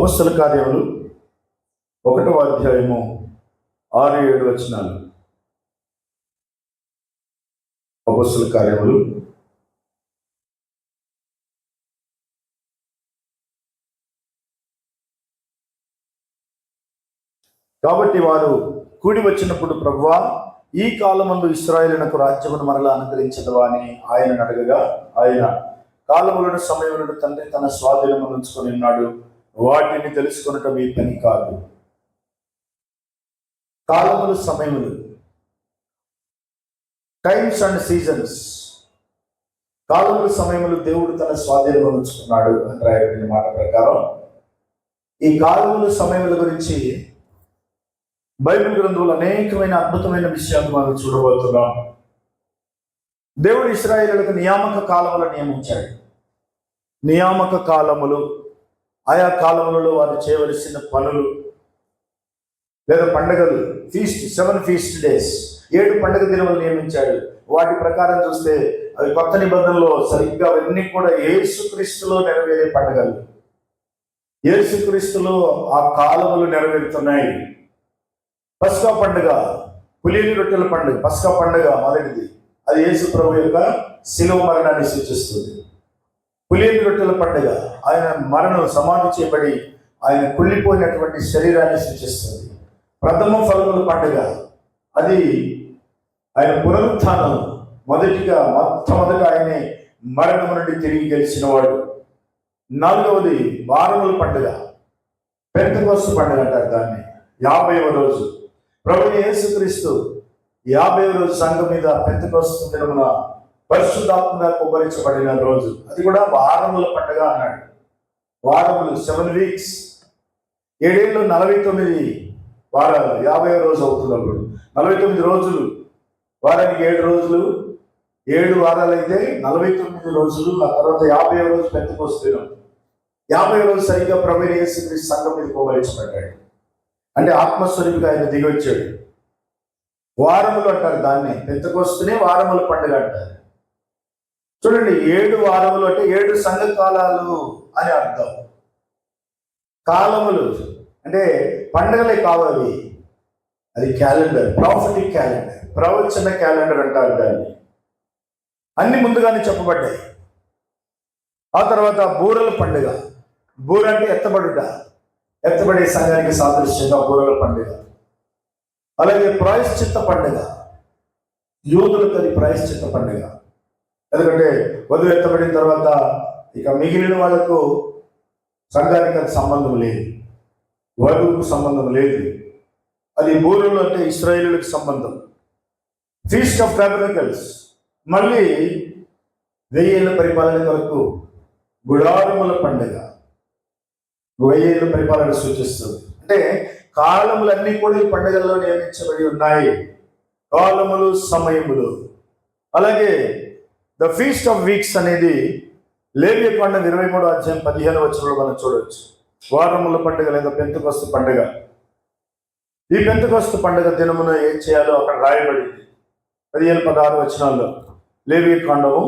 అపొస్తల కార్యములు 1వ అధ్యాయము 6-7 వచనాలు. అపొస్తల కార్యములు కాబట్టి వారు కూడి వచ్చినప్పుడు, ప్రభువా, ఈ కాలమందు ఇశ్రాయేలునకు రాజ్యమును మరలా అనుగ్రహించదవా అని ఆయన అడగగా, ఆయన కాలములను సమయములను తండ్రి తన స్వాధీనము ఉంచుకొని ఉన్నాడు, వాటిని తెలుసుకొనటం మీ పని కాదు. కాలములు, సమయములు, టైమ్స్ అండ్ సీజన్స్. కాలములు, సమయములు దేవుడు తన స్వాధీనంలో ఉంచుకున్నాడు అని రాయబడిన మాట ప్రకారం ఈ కాలములు, సమయముల గురించి బైబిల్ గ్రంథంలో అనేకమైన అద్భుతమైన విషయాలు మనం చూడబోతున్నాం. దేవుడు ఇశ్రాయేలులకు నియామక కాలములను నియమించాడు. నియామక కాలములు, ఆయా కాలములలో వారు చేయవలసిన పనులు లేదా పండుగలు, ఫీస్ట్, 7 ఫీస్ట్ డేస్, 7 పండుగ దినములు నియమించాడు. వాటి ప్రకారం చూస్తే అవి కొత్త నిబంధనలో సరిగ్గా అవన్నీ కూడా యేసుక్రీస్తులో నెరవేరే పండుగలు. యేసుక్రీస్తులో ఆ కాలములు నెరవేరుతున్నాయి. పస్కా పండుగ, పులియని రొట్టెల పండుగ, పస్కా పండుగ మొదటిది. అది యేసు ప్రభు యొక్క శిలువ మరణాన్ని సూచిస్తుంది. పులియని రొట్టెల పండుగ ఆయన మరణం, సమాధి చేయబడి ఆయన కుళ్ళిపోయినటువంటి శరీరాన్ని సూచిస్తుంది. ప్రథమ ఫలముల పండుగ, అది ఆయన పునరుత్థానం. మొట్టమొదట ఆయనే మరణము నుండి తిరిగి గెలిచిన వాడు. 4వది వారముల పండుగ, పెంతెకొస్తు పండుగ అంటారు దాన్ని. 50వ రోజు ప్రభువైన యేసుక్రీస్తు 50వ రోజు సంఘం మీద పెంతెకొస్తు దినమున పరిశుద్ధాత్మగా కుమ్మరించబడిన రోజు. అది కూడా వారముల పండుగ అన్నాడు. వారములు, 7 వీక్స్, 7 ఏళ్ళు, 49 వారాలు, 50వ రోజు అవుతున్నప్పుడు 49 రోజులు, వారానికి 7 రోజులు, 7 వారాలు అయితే 49 రోజులు. ఆ తర్వాత 50వ రోజు పెంతెకొస్తు దినం. 50వ రోజు సరిగ్గా ప్రభువైన యేసుక్రీస్తు సంఘం మీద కుమ్మరించబడ్డాడు. అంటే ఆత్మస్వరూపిగా ఆయన దిగి వచ్చాడు. వారములు అంటారు దాన్ని, పెంతెకొస్తునే వారముల పండుగ అంటారు. చూడండి, 7 వారములు అంటే 7 సంఘ కాలాలు అని అర్థం. కాలములు అంటే పండుగలే కావాలి, అది క్యాలెండర్, ప్రాఫిటిక్ క్యాలెండర్, ప్రవచన క్యాలెండర్ అంటారు దాన్ని. అన్ని ముందుగానే చెప్పబడ్డాయి. ఆ తర్వాత బూరల పండుగ. బూర అంటే ఎత్తబడుట, ఎత్తబడే సంఘానికి సాదృశ్యంగా బూరల పండుగ. అలాగే ప్రాయశ్చిత్త పండుగ, యూదులకు అది ప్రాయశ్చిత్త పండుగ. ఎందుకంటే వధువు ఎత్తబడిన తర్వాత ఇక మిగిలిన వాళ్ళకు సంఘానికి అది సంబంధం లేదు, వధువుకు సంబంధం లేదు. అది బూరలు అంటే ఇశ్రాయేలులకు సంబంధం. ఫీస్ట్ ఆఫ్ టాబర్నకల్స్ మళ్ళీ 1000 ఏళ్ల పరిపాలన వరకు గుడారముల పండుగ, 1000 ఏళ్ల పరిపాలన సూచిస్తుంది. అంటే కాలములన్నీ కూడా ఈ పండుగల్లో నియమించబడి ఉన్నాయి. కాలములు, సమయములు. అలాగే ద ఫీస్ట్ ఆఫ్ వీక్స్ అనేది లేవియకాండం 23వ అధ్యాయం 15వ వచనంలో మనం చూడవచ్చు. వారముల పండుగ లేదా పెంతెకొస్తు పండుగ. ఈ పెంతెకొస్తు పండుగ దినమున ఏం చేయాలో అక్కడ రాయబడింది 15-16 వచనాల్లో. లేవియకాండము,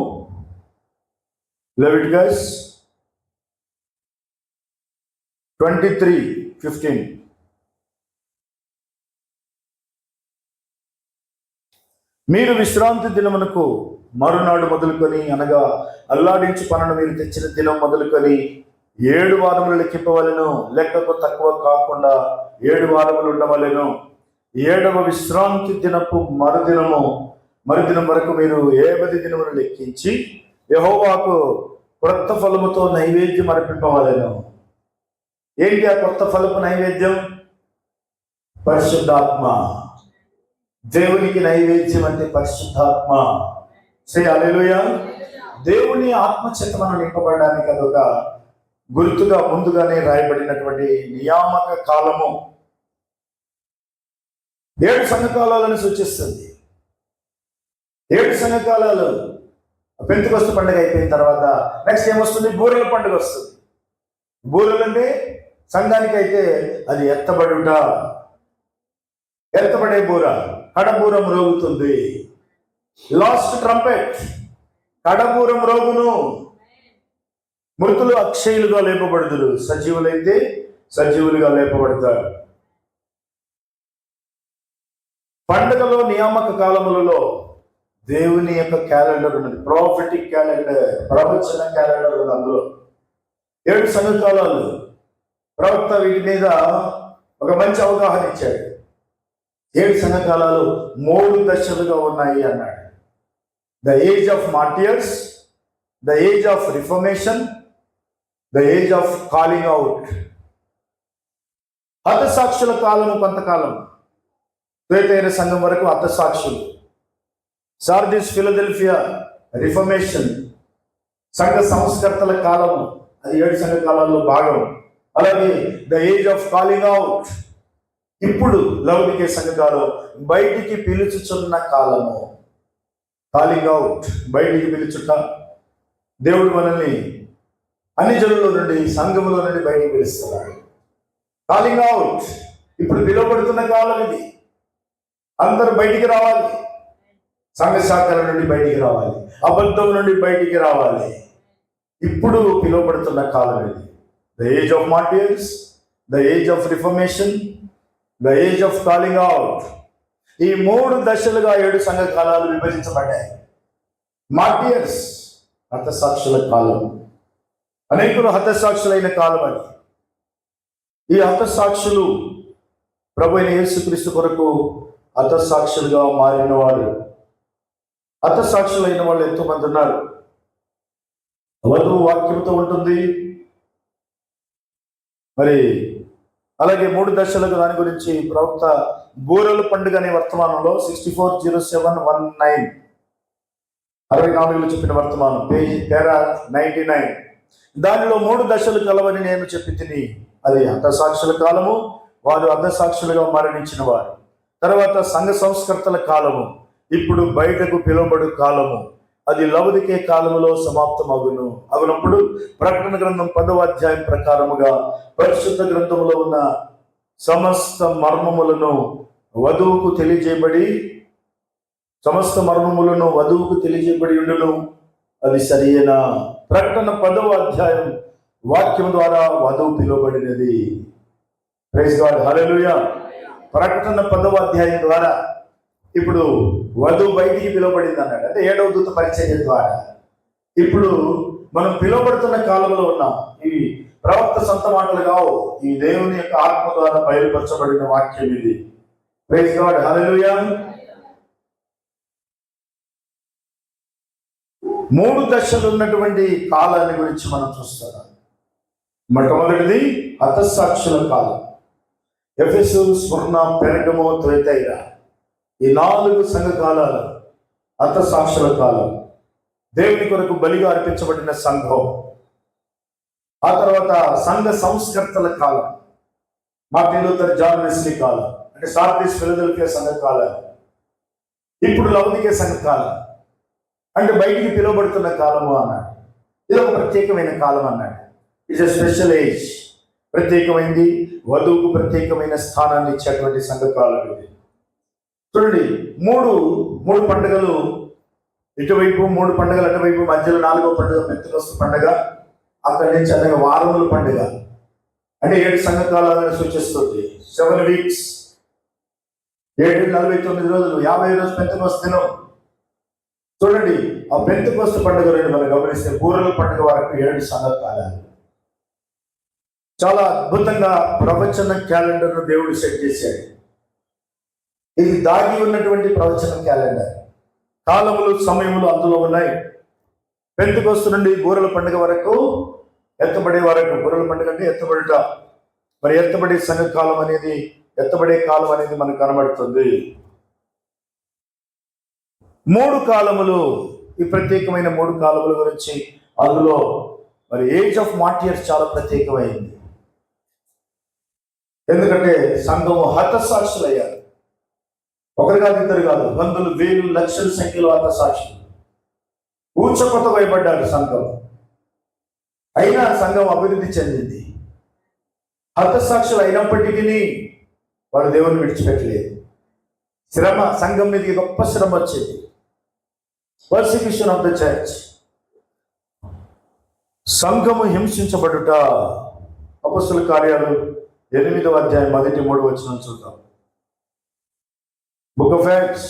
లెవిటికస్ 23:15. మీరు విశ్రాంతి దినమునకు మరునాడు మొదలుకొని, అనగా అల్లాడించి పనును మీరు తెచ్చిన దినం మొదలుకొని 7 వారములు లెక్కింపవలెను. లెక్కకు తక్కువ కాకుండా 7 వారములు ఉండవలెను. 7వ విశ్రాంతి దినపు మరుదినం వరకు మీరు 7 దినములు లెక్కించి యెహోవాకు క్రొత్త ఫలముతో నైవేద్యం అర్పింపవలెను. ఏంటి ఆ కొత్త ఫలపు నైవేద్యం? పరిశుద్ధాత్మ. దేవునికి నైవేద్యం అంటే పరిశుద్ధాత్మ. సే హల్లెలూయా. దేవుని ఆత్మచేత మనం నింపబడడానికి అదొక గుర్తుగా ముందుగానే రాయబడినటువంటి నియామక కాలము. 7 సంఘకాలాలను సూచిస్తుంది. 7 సంఘకాలాలు. పెంతెకొస్తు పండుగ అయిపోయిన తర్వాత నెక్స్ట్ ఏమొస్తుంది? బూరల పండుగ వస్తుంది. బూరలు అంటే సంఘానికి అయితే అది ఎత్తబడుట, ఎత్తబడే బూర, కడబూరం రోగుతుంది. Last trumpet, కడబూరం రోగును. మృతులు అక్షయులుగా లేపబడుదురు, సజీవులైతే సజీవులుగా లేపబడతారు. పండుగలో నియామక కాలములలో దేవుని యొక్క క్యాలెండర్ ఉన్నది, ప్రాఫిటిక్ క్యాలెండర్, ప్రవచన క్యాలెండర్ ఉంది. అందులో 7 సంఘకాలాలు. ప్రవక్త వీటి మీద ఒక మంచి అవగాహన ఇచ్చాడు. 7 సంఘకాలాలు 3 దశలుగా ఉన్నాయి అన్నాడు. The age of martyrs, the age of reformation, the age of calling out. హతసాక్షుల కాలము కొంతకాలం, త్వైతైన సంఘం వరకు హతసాక్షులు. సార్డిస్, ఫిలదెల్ఫియా రిఫర్మేషన్, సంఘ సంస్కర్తల కాలము, అది 7 సంఘ కాలాల్లో భాగం. అలాగే the age of calling out, ఇప్పుడు లౌకిక సంఘకాలం, బయటికి పిలుచుచున్న కాలము. కాలింగ్ అవుట్, బయటికి పిలుచుట. దేవుడు మనల్ని అన్ని జనుల నుండి, సంఘములో నుండి బయటికి పిలుస్తున్నాడు. కాలింగ్ అవుట్, ఇప్పుడు పిలువబడుతున్న కాలం ఇది. అందరూ బయటికి రావాలి, సంఘ శాఖల నుండి బయటికి రావాలి, అబద్ధం నుండి బయటికి రావాలి. ఇప్పుడు పిలువబడుతున్న కాలం ఇది. The age of martyrs, the age of reformation, the age of calling out. ఈ 3 దశలుగా 7 సంఘ కాలాలు విభజించబడ్డాయి. మార్టియర్స్, హతసాక్షుల కాలం. అనేకులు హతసాక్షులైన కాలం అది. ఈ హతసాక్షులు ప్రభు అయిన యేసుక్రీస్తు కొరకు హతసాక్షులుగా మారిన వారు. హతసాక్షులైన వాళ్ళు ఎంతో మంది ఉన్నారు. వధువు వాక్యంతో ఉంటుంది. మరి అలాగే 3 దశలకు దాని గురించి ప్రవక్త బూరల పండుగ అనే వర్తమానంలో 640719 64లో చెప్పిన వర్తమానం, పేరా 99, దానిలో 3 దశలు కలవని నేను చెప్పి తిని. అది హతసాక్షుల కాలము, వారు హతసాక్షులుగా మరణించిన వారు. తర్వాత సంఘ సంస్కర్తల కాలము, ఇప్పుడు బయటకు పిలువబడు కాలము, అది లౌకిక కాలములో సమాప్తం అగునప్పుడు ప్రకటన గ్రంథం 10వ అధ్యాయం ప్రకారముగా పరిశుద్ధ గ్రంథంలో ఉన్న సమస్త మర్మములను వధువుకు తెలియజేయబడి ఉండును. అది సరియైన ప్రకటన 10వ అధ్యాయం వాక్యం ద్వారా వధువు పిలువబడినది. ప్రైజ్ గాడ్, హల్లెలూయా. ప్రకటన 10వ అధ్యాయం ద్వారా ఇప్పుడు వధువు బయటికి పిలువబడింది అన్నాడు. అంటే 7వ దూత పరిచర్య ద్వారా ఇప్పుడు మనం పిలువబడుతున్న కాలంలో ఉన్నాం. ఈ ప్రవక్త సొంత మాటలు కావు, ఈ దేవుని యొక్క ఆత్మ ద్వారా బయలుపరచబడిన వాక్యం ఇది. ప్రైజ్ గాడ్, హల్లెలూయా. 3 దశలు ఉన్నటువంటి కాలాన్ని గురించి మనం చూస్తున్నాం. మొట్టమొదటిది హతసాక్షుల కాలం. ఎఫెసు, స్మరణ, పెరగము, త్వైతైర, ఈ 4 సంఘ కాలాలు హతసాక్షుల కాలం. దేవుని కొరకు బలిగా అర్పించబడిన సంఘం. ఆ తర్వాత సంఘ సంస్కర్తల కాలం, మార్టిన్ లూథర్, జాన్ వెస్లీ కాలం, అంటే సార్డిస్, ఫిలదెల్ఫియా సంఘ కాలాలు. ఇప్పుడు లౌకిక సంఘ కాలం, అంటే బయటికి పిలువబడుతున్న కాలము అన్నాడు. ఇది ఒక ప్రత్యేకమైన కాలం అన్నాడు. ఇట్స్ ఎ స్పెషల్ ఏజ్, ప్రత్యేకమైంది. వధువుకు ప్రత్యేకమైన స్థానాన్ని ఇచ్చేటువంటి సంఘకాలం ఇది. చూడండి, మూడు పండుగలు ఇటువైపు, 3 పండుగలు అటువైపు, మధ్యలో 4వ పండుగ పెంతెకొస్తు పండుగ, అక్కడి నుంచి అనగా వారముల పండుగ. అంటే 7 సంఘకాలాలను సూచిస్తుంది. 7 వీక్స్, 749 రోజులు, 50 రోజు పెంతెకొస్తు దినం. చూడండి, ఆ పెంతెకొస్తు పండుగ రెండు మనం గమనిస్తే బూరల పండుగ వరకు 7 సంఘకాలాలు. చాలా అద్భుతంగా ప్రవచన క్యాలెండర్ను దేవుడు సెట్ చేశాడు. ఇది దాగి ఉన్నటువంటి ప్రవచన క్యాలెండర్. కాలములు, సమయములు అందులో ఉన్నాయి. పెంతెకొస్తు నుండి బూరల పండుగ వరకు, ఎత్తబడే వరకు. బూరల పండుగ అంటే ఎత్తబడుట. మరి ఎత్తబడే సంఘ కాలం అనేది, ఎత్తబడే కాలం అనేది మనకు కనబడుతుంది. 3 కాలములు, ఈ ప్రత్యేకమైన 3 కాలముల గురించి అందులో మరి ఏజ్ ఆఫ్ మార్టియర్స్ చాలా ప్రత్యేకమైంది. ఎందుకంటే సంఘము హతసాక్షులయ్యారు. ఒకరు కాదు, ఇద్దరు కాదు, వందలు, వేలు, లక్షల సంఖ్యలో హతసాక్షులు. ఊచకొత భయపడ్డారు సంఘం. అయినా సంఘం అభివృద్ధి చెందింది. హతసాక్షులు అయినప్పటికీ వారు దేవుని విడిచిపెట్టలేదు. శ్రమ, సంఘం మీదకి గొప్ప శ్రమ వచ్చేది. పర్సిక్యూషన్ ఆఫ్ ద చర్చ్, సంఘము హింసించబడుట. అపొస్తలుల కార్యాలు 8వ అధ్యాయం మొదటి 3 వచనం చూద్దాం. బుక్ ఆఫ్ యాక్ట్స్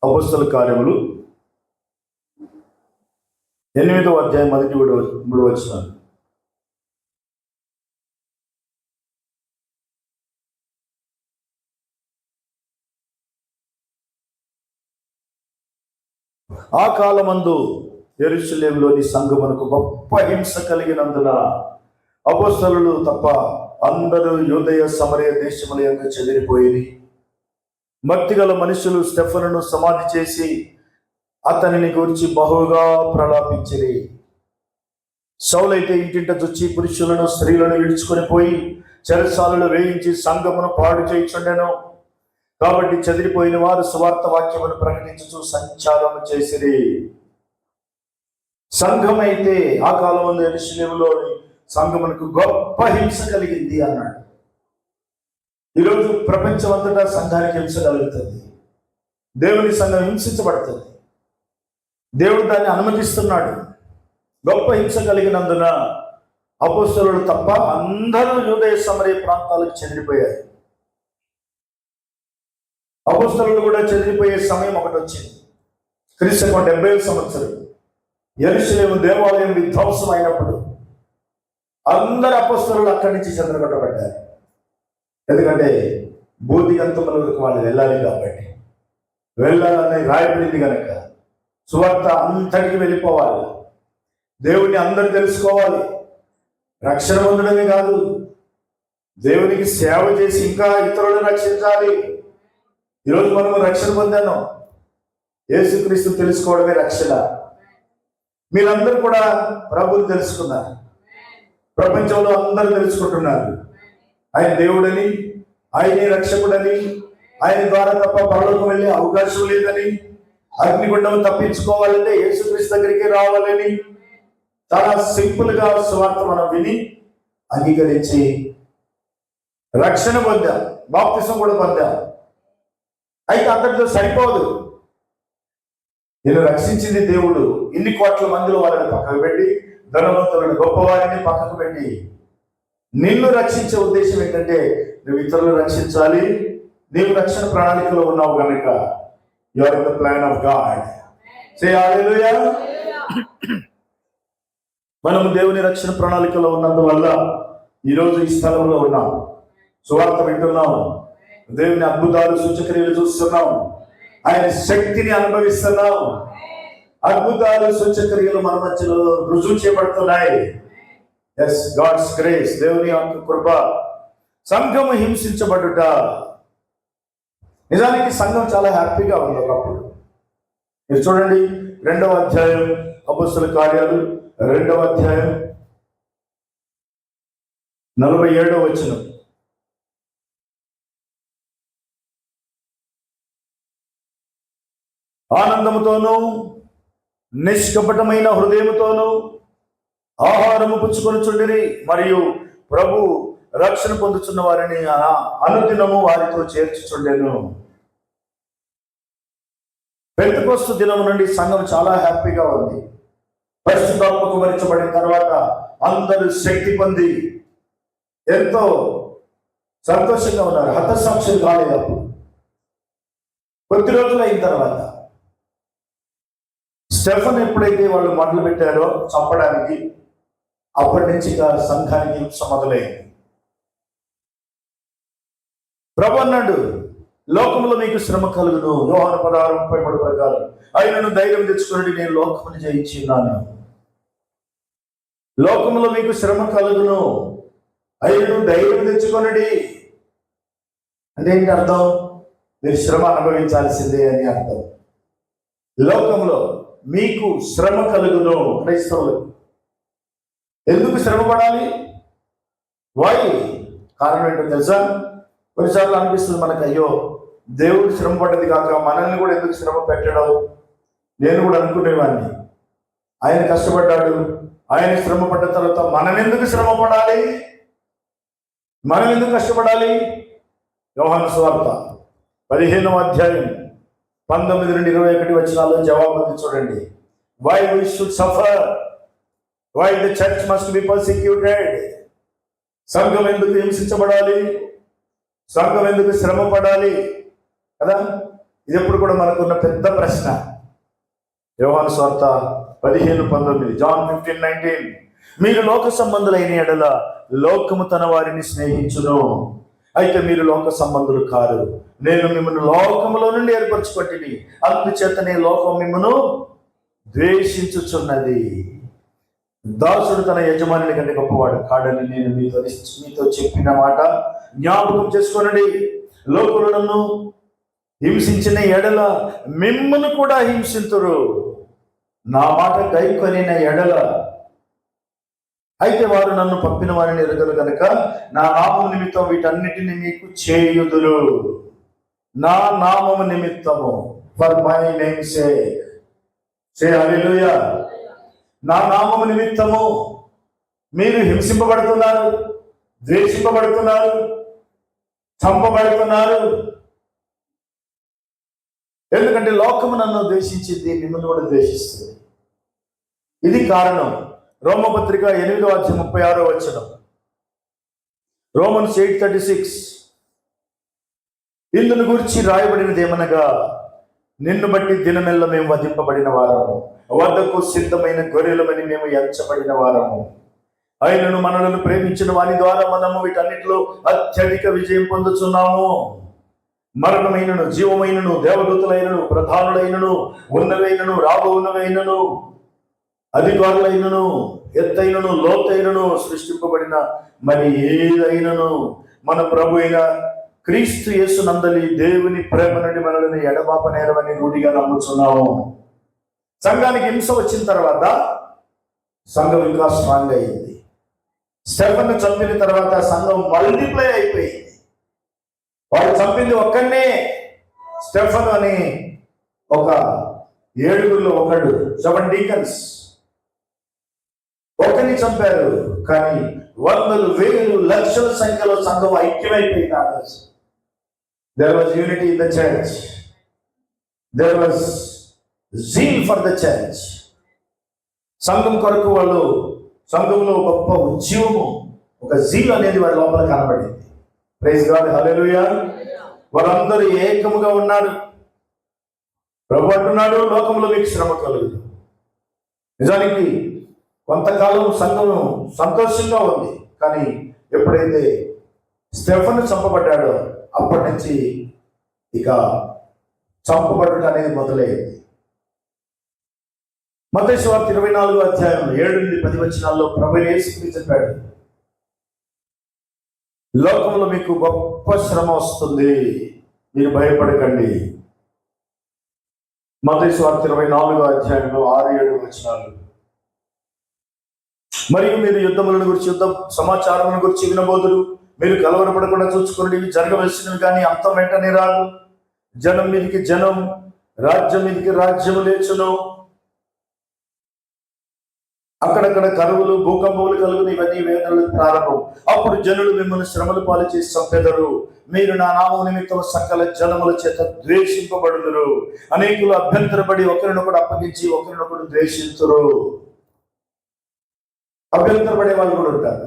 అపోస్తల కార్యములు 8వ అధ్యాయం మొదటి 3 వచనాలు. ఆ కాలమందు యెరూషలేములోని సంఘమునకు గొప్ప హింస కలిగినందున అపోస్తలులు తప్ప అందరూ యూదయ సమరయ దేశముల యందు చెదిరిపోయి, భక్తిగల మనుషులు స్టెఫనును సమాధి చేసి అతనిని గురించి బహుగా ప్రలాపించిరి. సౌలైతే ఇంటింట చుచ్చి పురుషులను స్త్రీలను విడుచుకొని పోయి చెరసాలలో వేయించి సంఘమును పాడు చేయుచుండెను. కాబట్టి చెదిరిపోయిన వారు సువార్త వాక్యమును ప్రకటించుచు సంచారము చేసిరి. సంఘం అయితే ఆ కాలం యెరూషలేములోని సంఘమునకు గొప్ప హింస కలిగింది అన్నాడు. ఈరోజు ప్రపంచం అంతటా సంఘానికి హింస కలుగుతుంది. దేవుని సంఘం హింసించబడుతుంది. దేవుడు దాన్ని అనుమతిస్తున్నాడు. గొప్ప హింస కలిగినందున అపోస్తలులు తప్ప అందరూ యూదయ సమరయ ప్రాంతాలకు చెదిరిపోయారు. అపోస్తలులు కూడా చెదిరిపోయే సమయం ఒకటి వచ్చింది. క్రీస్తు 70వ సంవత్సరం యెరూషలేము దేవాలయం విధ్వంసం అయినప్పుడు అందరు అపోస్తలులు అక్కడి నుంచి చెదరగొట్టబడ్డారు. ఎందుకంటే బూదిగంతములకు వాళ్ళు వెళ్ళాలి కాబట్టి, వెళ్ళాలని రాయబడింది కనుక సువార్త అంతటికి వెళ్ళిపోవాలి. దేవుడిని అందరూ తెలుసుకోవాలి. రక్షణ పొందడమే కాదు, దేవునికి సేవ చేసి ఇంకా ఇతరులను రక్షించాలి. ఈరోజు మనము రక్షణ పొందాను. యేసుక్రీస్తు తెలుసుకోవడమే రక్షణ. మీరందరూ కూడా ప్రభువుని తెలుసుకున్నారు. ప్రపంచంలో అందరూ తెలుసుకుంటున్నారు. ఆయన దేవుడని, ఆయనే రక్షకుడని, ఆయన ద్వారా తప్ప పరలోకం వెళ్ళే అవకాశం లేదని, అగ్నిగుండం తప్పించుకోవాలంటే యేసుక్రీస్తు దగ్గరికి రావాలని చాలా సింపుల్ గా సువార్త మనం విని అంగీకరించి రక్షణ పొందాం. బాప్తిసం కూడా పొందాం. అయితే అంతటితో సరిపోదు. నేను రక్షించింది దేవుడు. ఇన్ని కోట్ల మందిలో వాళ్ళని పక్కకు పెట్టి, ధనవంతులను గొప్పవారిని పక్కకు పెట్టి నిన్ను రక్షించే ఉద్దేశం ఏంటంటే నువ్వు ఇతరులు రక్షించాలి. నీవు రక్షణ ప్రణాళికలో ఉన్నావు కనుక you are in the plan of God. Say hallelujah. మనము దేవుని రక్షణ ప్రణాళికలో ఉన్నందువల్ల ఈరోజు ఈ స్థలంలో ఉన్నాం. సువార్త వింటున్నాం. దేవుని అద్భుతాలు సూచక్రియలు చూస్తున్నాం. ఆయన శక్తిని అనుభవిస్తున్నాం. అద్భుతాలు సూచక్రియలు మన మధ్యలో రుజువు చేయబడుతున్నాయి. ఎస్, గాడ్స్ గ్రేస్, దేవుని యొక్క కృప. సంఘము హింసించబడుట. నిజానికి సంఘం చాలా హ్యాపీగా ఉంది ఒకప్పుడు. మీరు చూడండి 2వ అధ్యాయం అపోస్తల కార్యాలు 2వ అధ్యాయం 47వ వచనం. ఆనందముతోనూ నిష్కపటమైన హృదయముతోనూ ఆహారము పుచ్చుకొని చుండిరి, మరియు ప్రభు రక్షణ పొందుతున్న వారిని అనుదినము వారితో చేర్చుచుండెను. పెంతెకొస్తు దినము నుండి సంఘం చాలా హ్యాపీగా ఉంది. పరిశుద్ధాత్మకు మరించబడిన తర్వాత అందరూ శక్తి పొంది ఎంతో సంతోషంగా ఉన్నారు. హతసాక్షులు కాలేదు. అప్పుడు కొద్ది రోజులు అయిన తర్వాత స్టెఫన్ ఎప్పుడైతే వాళ్ళు మొదలు పెట్టారో చంపడానికి, అప్పటి నుంచి సంఘానికి హింస మొదలైంది. ప్రభు అన్నాడు, లోకంలో మీకు శ్రమ కలుగును. యోహాను 16:33 ప్రకారం ఆయనను ధైర్యం తెచ్చుకుని నేను లోకముని జయించి ఉన్నాను. లోకంలో మీకు శ్రమ కలుగును, ఆయనను ధైర్యం తెచ్చుకొనడి. అంటే ఏంటి అర్థం? మీరు శ్రమ అనుభవించాల్సిందే అని అర్థం. లోకంలో మీకు శ్రమ కలుగును. క్రైస్తవులు ఎందుకు శ్రమ పడాలి? కారణం ఏంటో తెలుసా? కొన్నిసార్లు అనిపిస్తుంది మనకు, అయ్యో దేవుడు శ్రమ పడ్డది కాక మనల్ని కూడా ఎందుకు శ్రమ పెట్టడం? నేను కూడా అనుకునేవాడిని, ఆయన కష్టపడ్డాడు, ఆయన శ్రమ పడ్డ తర్వాత మనం ఎందుకు శ్రమ పడాలి? మనం ఎందుకు కష్టపడాలి? యోహాను సువార్త 15వ అధ్యాయం 19 నుండి 21 వచనాల్లో జవాబు ఉంది చూడండి. Why we should suffer? Why the church must be persecuted? సంఘం ఎందుకు హింసించబడాలి? సంఘం ఎందుకు శ్రమ పడాలి కదా? ఇది ఎప్పుడు కూడా మనకున్న పెద్ద ప్రశ్న. యోహాను సువార్త 15:19, John 15:19, మీరు లోక సంబంధులైన ఎడల లోకము తన వారిని స్నేహించును, అయితే మీరు లోక సంబంధులు కారు, నేను మిమ్మల్ని లోకములో నుండి ఏర్పరచుకొంటిని, అందుచేతనే లోకం మిమ్మను ద్వేషించుచున్నది. దాసుడు తన యజమాని కంటే గొప్పవాడు కాడని నేను మీతో చెప్పిన మాట జ్ఞాపకం చేసుకోనండి. లోకులు నన్ను హింసించిన ఎడల మిమ్మల్ని కూడా హింసింతురు, నా మాట గైకొనిన ఎడల అయితే వారు నన్ను పంపిన వారిని ఎరగరు కనుక నా నామము నిమిత్తం వీటన్నిటిని మీకు చేయుదురు. నా నామము నిమిత్తము, ఫర్ మై నేమ్ సేక్, సే హల్లెలూయా. నా నామము నిమిత్తము మీరు హింసింపబడుతున్నారు, ద్వేషింపబడుతున్నారు, చంపబడుతున్నారు. ఎందుకంటే లోకము నన్ను ద్వేషించింది, మిమ్మల్ని కూడా ద్వేషిస్తుంది. ఇది కారణం. రోమపత్రిక 8:36 Romans 8:36, ఇందును గురించి రాయబడినది ఏమనగా, నిన్ను బట్టి దినమెల్ల మేము వధింపబడిన వారము, వద్దకు సిద్ధమైన గొర్రెలమని మేము ఎంచబడిన వారము. ఆయనను మనలను ప్రేమించిన వాని ద్వారా మనము వీటన్నిటిలో అత్యధిక విజయం పొందుతున్నాము. మరణమైనను, జీవమైనను, దేవదూతలైనను, ప్రధానులైనను, ఉన్నవైనను, రాబోవునవైనను, అధికారులైనను, ఎత్తైనను, లోతైనను, సృష్టింపబడిన మరి ఏదైనను మన ప్రభు అయిన క్రీస్తు యేసు నందలి దేవుని ప్రేమ నుండి మనల్ని ఎడబాపనేరమని రూఢిగా నమ్ముతున్నాము. సంఘానికి హింస వచ్చిన తర్వాత సంఘం ఇంకా స్ట్రాంగ్ అయింది. స్టెఫెన్ చంపిన తర్వాత సంఘం మల్టిప్లై అయిపోయింది. వాడు చంపింది ఒక్కనే, స్టెఫెన్ అని ఒక 7గురిలో ఒకడు, 7 డీకన్స్ ఒకరిని చంపారు. కానీ వందలు, వేలు, లక్షల సంఖ్యలో సంఘం ఐక్యమైపోయింది. There was unity in the church. There was zeal for the church. సంఘం కొరకు వాళ్ళు, సంఘంలో గొప్ప ఉద్యమము, ఒక జీల్ అనేది వారి లోపల కనబడింది. ప్రైజ్ గాడ్, హల్లెలూయా. వాళ్ళందరూ ఏకముగా ఉన్నారు. ప్రభు అంటున్నాడు, లోకంలో మీకు శ్రమ కలుగును. నిజానికి కొంతకాలం సంఘం సంతోషంగా ఉంది. కానీ ఎప్పుడైతే స్టెఫెన్ చంపబడ్డాడో అప్పటి నుంచి ఇక చంపబడుట అనేది మొదలైంది. మత్తయి సువార్త 24:7-10 ప్రభు యేసు చెప్పాడు, లోకంలో మీకు గొప్ప శ్రమ వస్తుంది, మీరు భయపడకండి. మత్తయి సువార్త 24:6-7 మరియు మీరు యుద్ధములను గురించి, యుద్ధ సమాచారములను గురించి వినబోదురు. మీరు కలవరపడకుండా చూసుకుని, ఇవి జరగవలసినవి కానీ అంతం వెంటనే రాదు. జనం మీదికి జనం, రాజ్యం మీదికి రాజ్యము లేచును. అక్కడక్కడ కరువులు, భూకంపములు కలుగును. ఇవన్నీ వేదనలు ప్రారంభం. అప్పుడు జనులు మిమ్మల్ని శ్రమలు పాలు చేసి చంపెదరు. మీరు నా నామము నిమిత్తం సకల జనముల చేత ద్వేషింపబడుదురు. అనేకులు అభ్యంతరపడి ఒకరినొకడు అప్పగించి ఒకరినొకడు ద్వేషించురు. అభ్యంతరపడే వాళ్ళు కూడా ఉంటారు.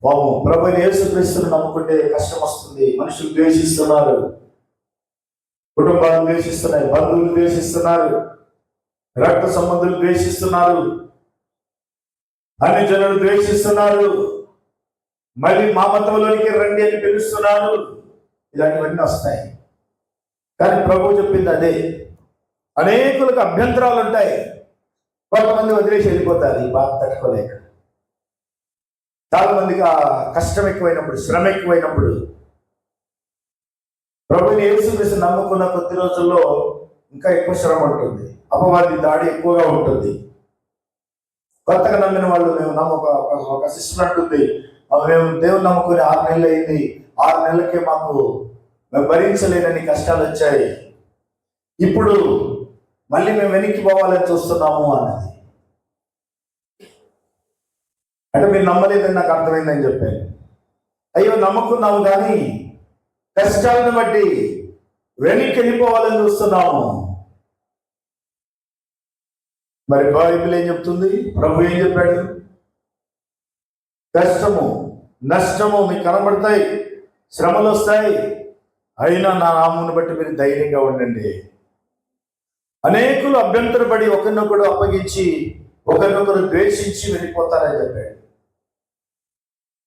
బాబు, ప్రభు యేసుక్రీస్తును నమ్ముకుంటే కష్టం వస్తుంది. మనుషులు ద్వేషిస్తున్నారు, కుటుంబాలు ద్వేషిస్తున్నాయి, బంధువులు ద్వేషిస్తున్నారు, రక్త సంబంధులు ద్వేషిస్తున్నారు, అన్ని జనులు ద్వేషిస్తున్నారు. మళ్ళీ మా మతంలోనికి రండి అని పిలుస్తున్నారు. ఇలాంటివన్నీ వస్తాయి. కానీ ప్రభు చెప్పింది అదే. అనేకులకు అభ్యంతరాలు ఉంటాయి. కొంతమంది వదిలేసి వెళ్ళిపోతారు ఈ బాధ తట్టుకోలేక. చాలా మందికి ఆ కష్టం ఎక్కువైనప్పుడు, శ్రమ ఎక్కువైనప్పుడు, ప్రభుని యేసుక్రీస్తు నమ్ముకున్న కొద్ది రోజుల్లో ఇంకా ఎక్కువ శ్రమ ఉంటుంది, అపవాది దాడి ఎక్కువగా ఉంటుంది. కొత్తగా నమ్మిన వాళ్ళు, మేము ఒక సిస్టర్ అంటుంది, మేము దేవుని నమ్ముకుని 6 నెలలు అయింది, 6 నెలలకే మేము భరించలేనని కష్టాలు వచ్చాయి, ఇప్పుడు మళ్ళీ మేము వెనక్కి పోవాలని చూస్తున్నాము అన్నది. అంటే మీరు నమ్మలేదని నాకు అర్థమైందని చెప్పాను. అయ్యో, నమ్ముకున్నాము కానీ కష్టాలను బట్టి వెనక్కి వెళ్ళిపోవాలని చూస్తున్నాము. మరి బైబిల్ ఏం చెప్తుంది? ప్రభు ఏం చెప్పాడు? కష్టము నష్టము మీకు కనబడతాయి, శ్రమలు వస్తాయి, అయినా నా నామమును బట్టి మీరు ధైర్యంగా ఉండండి. అనేకులు అభ్యంతరపడి ఒకరినొకరు అప్పగించి ఒకరినొకరు ద్వేషించి వెళ్ళిపోతారని చెప్పాడు.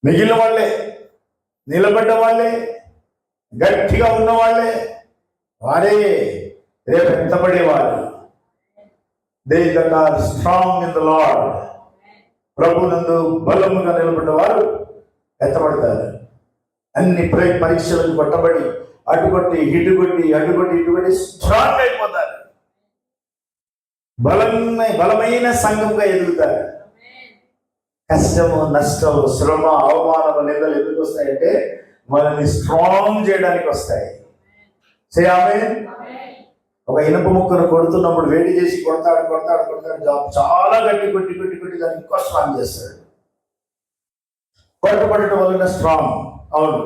మిగిలిన వాళ్ళే, నిలబడ్డ వాళ్ళే, గట్టిగా ఉన్న వాళ్ళే, వారే రేపు ఎత్తబడేవాళ్ళు. They that are strong in the Lord. ప్రభునందు బలముగా నిలబడ్డవారు ఎత్తబడతారు. అన్ని పరీక్షలకు కొట్టబడి అటుకొట్టి ఇటుకొట్టి స్ట్రాంగ్ అయిపోతారు. బలమైన సంఘంగా ఎదుగుతారు. కష్టము నష్టము శ్రమ అవమానము నిందలు ఎందుకు వస్తాయంటే మనల్ని స్ట్రాంగ్ చేయడానికి వస్తాయి. ఆమేన్. ఒక ఇనుప ముక్కను కొడుతున్నప్పుడు వేడి చేసి కొడతాడు, చాలా గట్టి కొట్టి దాన్ని ఇంకా స్ట్రాంగ్ చేస్తాడు. కొట్టబడటం వలన స్ట్రాంగ్. అవును,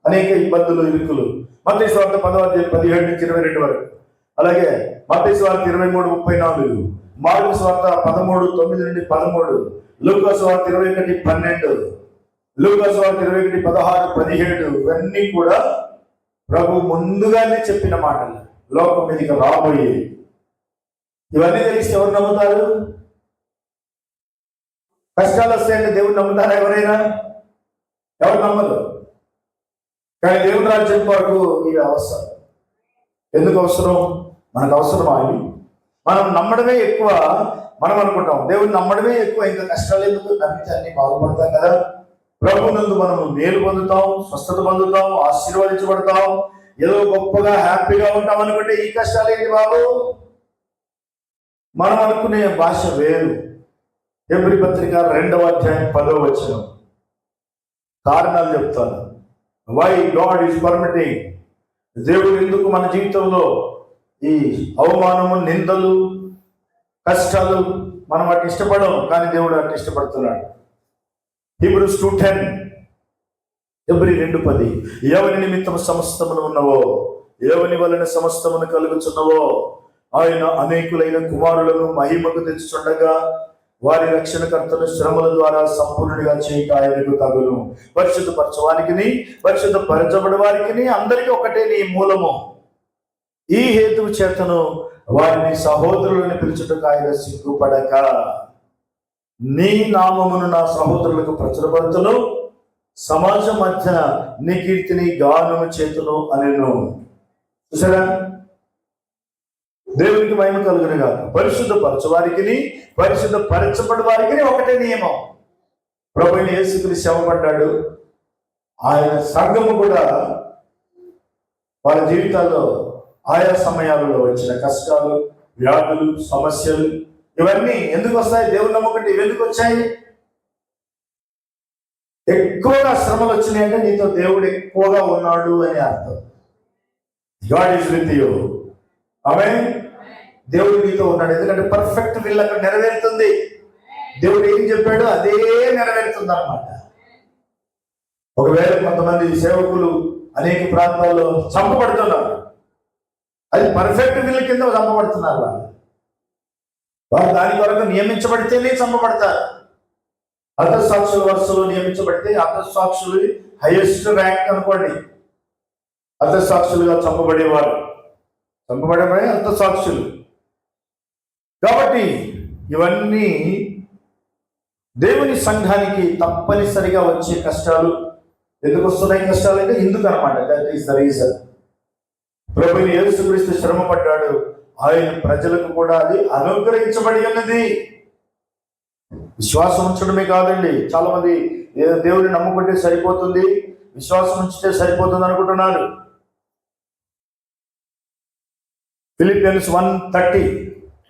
అనేక ఇబ్బందులు ఇరుకులు. మత్తయి సువార్త 10:17-22 వరకు, అలాగే మత్తయి సువార్త 23:34, మార్కు సువార్త 13:9-13, లూకా సువార్త 21:12, లూకా సువార్త 21:16-17. ఇవన్నీ కూడా ప్రభు ముందుగానే చెప్పిన మాటలు, లోకం మీదకి రాబోయే. ఇవన్నీ తెలిసి ఎవరు నమ్ముతారు? కష్టాలు వస్తాయంటే దేవుడు నమ్ముతారా ఎవరైనా? ఎవరు నమ్మరు. కానీ దేవుని రాజ్యం కొరకు ఇవి అవసరం. ఎందుకు అవసరం? మనకు అవసరం. అవి మనం నమ్మడమే ఎక్కువ. మనం అనుకుంటాం దేవుని నమ్మడమే ఎక్కువ, ఇంకా కష్టాలు ఎందుకు, నమ్మితే అన్ని బాగుపడతాం కదా. ప్రభునందు మనము మేలు పొందుతాం, స్వస్థత పొందుతాం, ఆశీర్వదించబడతాం, ఏదో గొప్పగా హ్యాపీగా ఉంటాం అనుకుంటే ఈ కష్టాలు ఏంటి బాబు? మనం అనుకునే భాష వేరు. హెబ్రీ పత్రిక 2:10 కారణాలు చెప్తాను. Why God is permitting. దేవుడు ఎందుకు మన జీవితంలో ఈ అవమానము, నిందలు, కష్టాలు, మనం వాటిని ఇష్టపడం, కానీ దేవుడు వాటిని ఇష్టపడుతున్నాడు. హీబ్రూస్ 2:10, హెబ్రీ 2:10, ఎవరి నిమిత్తం సమస్తమును ఉన్నవో, ఎవని వలన సమస్తమును కలుగుచున్నవో, ఆయన అనేకులైన కుమారులను మహిమకు తెచ్చుచుండగా వారి రక్షణకర్తను శ్రమల ద్వారా సంపూర్ణుడిగా చేయక ఆయనకు తగును. పరిశుద్ధపరచవానికి, పరిశుద్ధపరచబడి వారికి అందరికీ ఒకటే నీ మూలము. ఈ హేతువు చేతను వారిని సహోదరులను పిలుచుటకు ఆయన సిగ్గుపడక నీ నామమును నా సహోదరులకు ప్రచురపరచును, సమాజం మధ్య నీ కీర్తిని గానము చేతును అనెను. చూసారా? దేవునికి మహిమ కలుగును గాక. పరిశుద్ధపరచవారికి, పరిశుద్ధపరచబడి వారికి ఒకటే నియమం. ప్రభువైన యేసుక్రీస్తు శ్రమపడ్డాడు. ఆయన సంఘము కూడా వాళ్ళ జీవితాల్లో ఆయా సమయాలలో వచ్చిన కష్టాలు, వ్యాధులు, సమస్యలు ఇవన్నీ ఎందుకు వస్తాయి? దేవుని నమ్మకంటే ఇవి ఎందుకు వచ్చాయి? ఎక్కువగా శ్రమలు వచ్చినాయి అంటే నీతో దేవుడు ఎక్కువగా ఉన్నాడు అని అర్థం. God is with you. ఆమేన్. దేవుడు నీతో ఉన్నాడు. ఎందుకంటే పర్ఫెక్ట్ విల్ అక్కడ నెరవేరుతుంది. దేవుడు ఏం చెప్పాడో అదే నెరవేరుతుంది అన్నమాట. ఒకవేళ కొంతమంది సేవకులు అనేక ప్రాంతాల్లో చంపబడుతున్నారు, అది పర్ఫెక్ట్ విల్ కింద చంపబడుతున్నారు. వాళ్ళు దాని కొరకు నియమించబడితేనే చంపబడతారు. అర్థసాక్షుల వరుసలో నియమించబడితే, అర్థసాక్షులు హైయెస్ట్ ర్యాంక్ అనుకోండి, అర్థసాక్షులుగా చంపబడే అర్థసాక్షులు. కాబట్టి ఇవన్నీ దేవుని సంఘానికి తప్పనిసరిగా వచ్చే కష్టాలు. ఎందుకు వస్తున్నాయి కష్టాలు అంటే ఇందుకు అనమాట. That is the reason. ప్రభువైన యేసుక్రీస్తు శ్రమ పడ్డాడు. ఆయన ప్రజలకు కూడా అది అనుగ్రహించబడి ఉన్నది. విశ్వాసం ఉంచడమే కాదండి. చాలా మంది దేవుని నమ్ముకుంటే సరిపోతుంది, విశ్వాసం ఉంచితే సరిపోతుంది అనుకుంటున్నారు. ఫిలిపియన్స్ 1:30,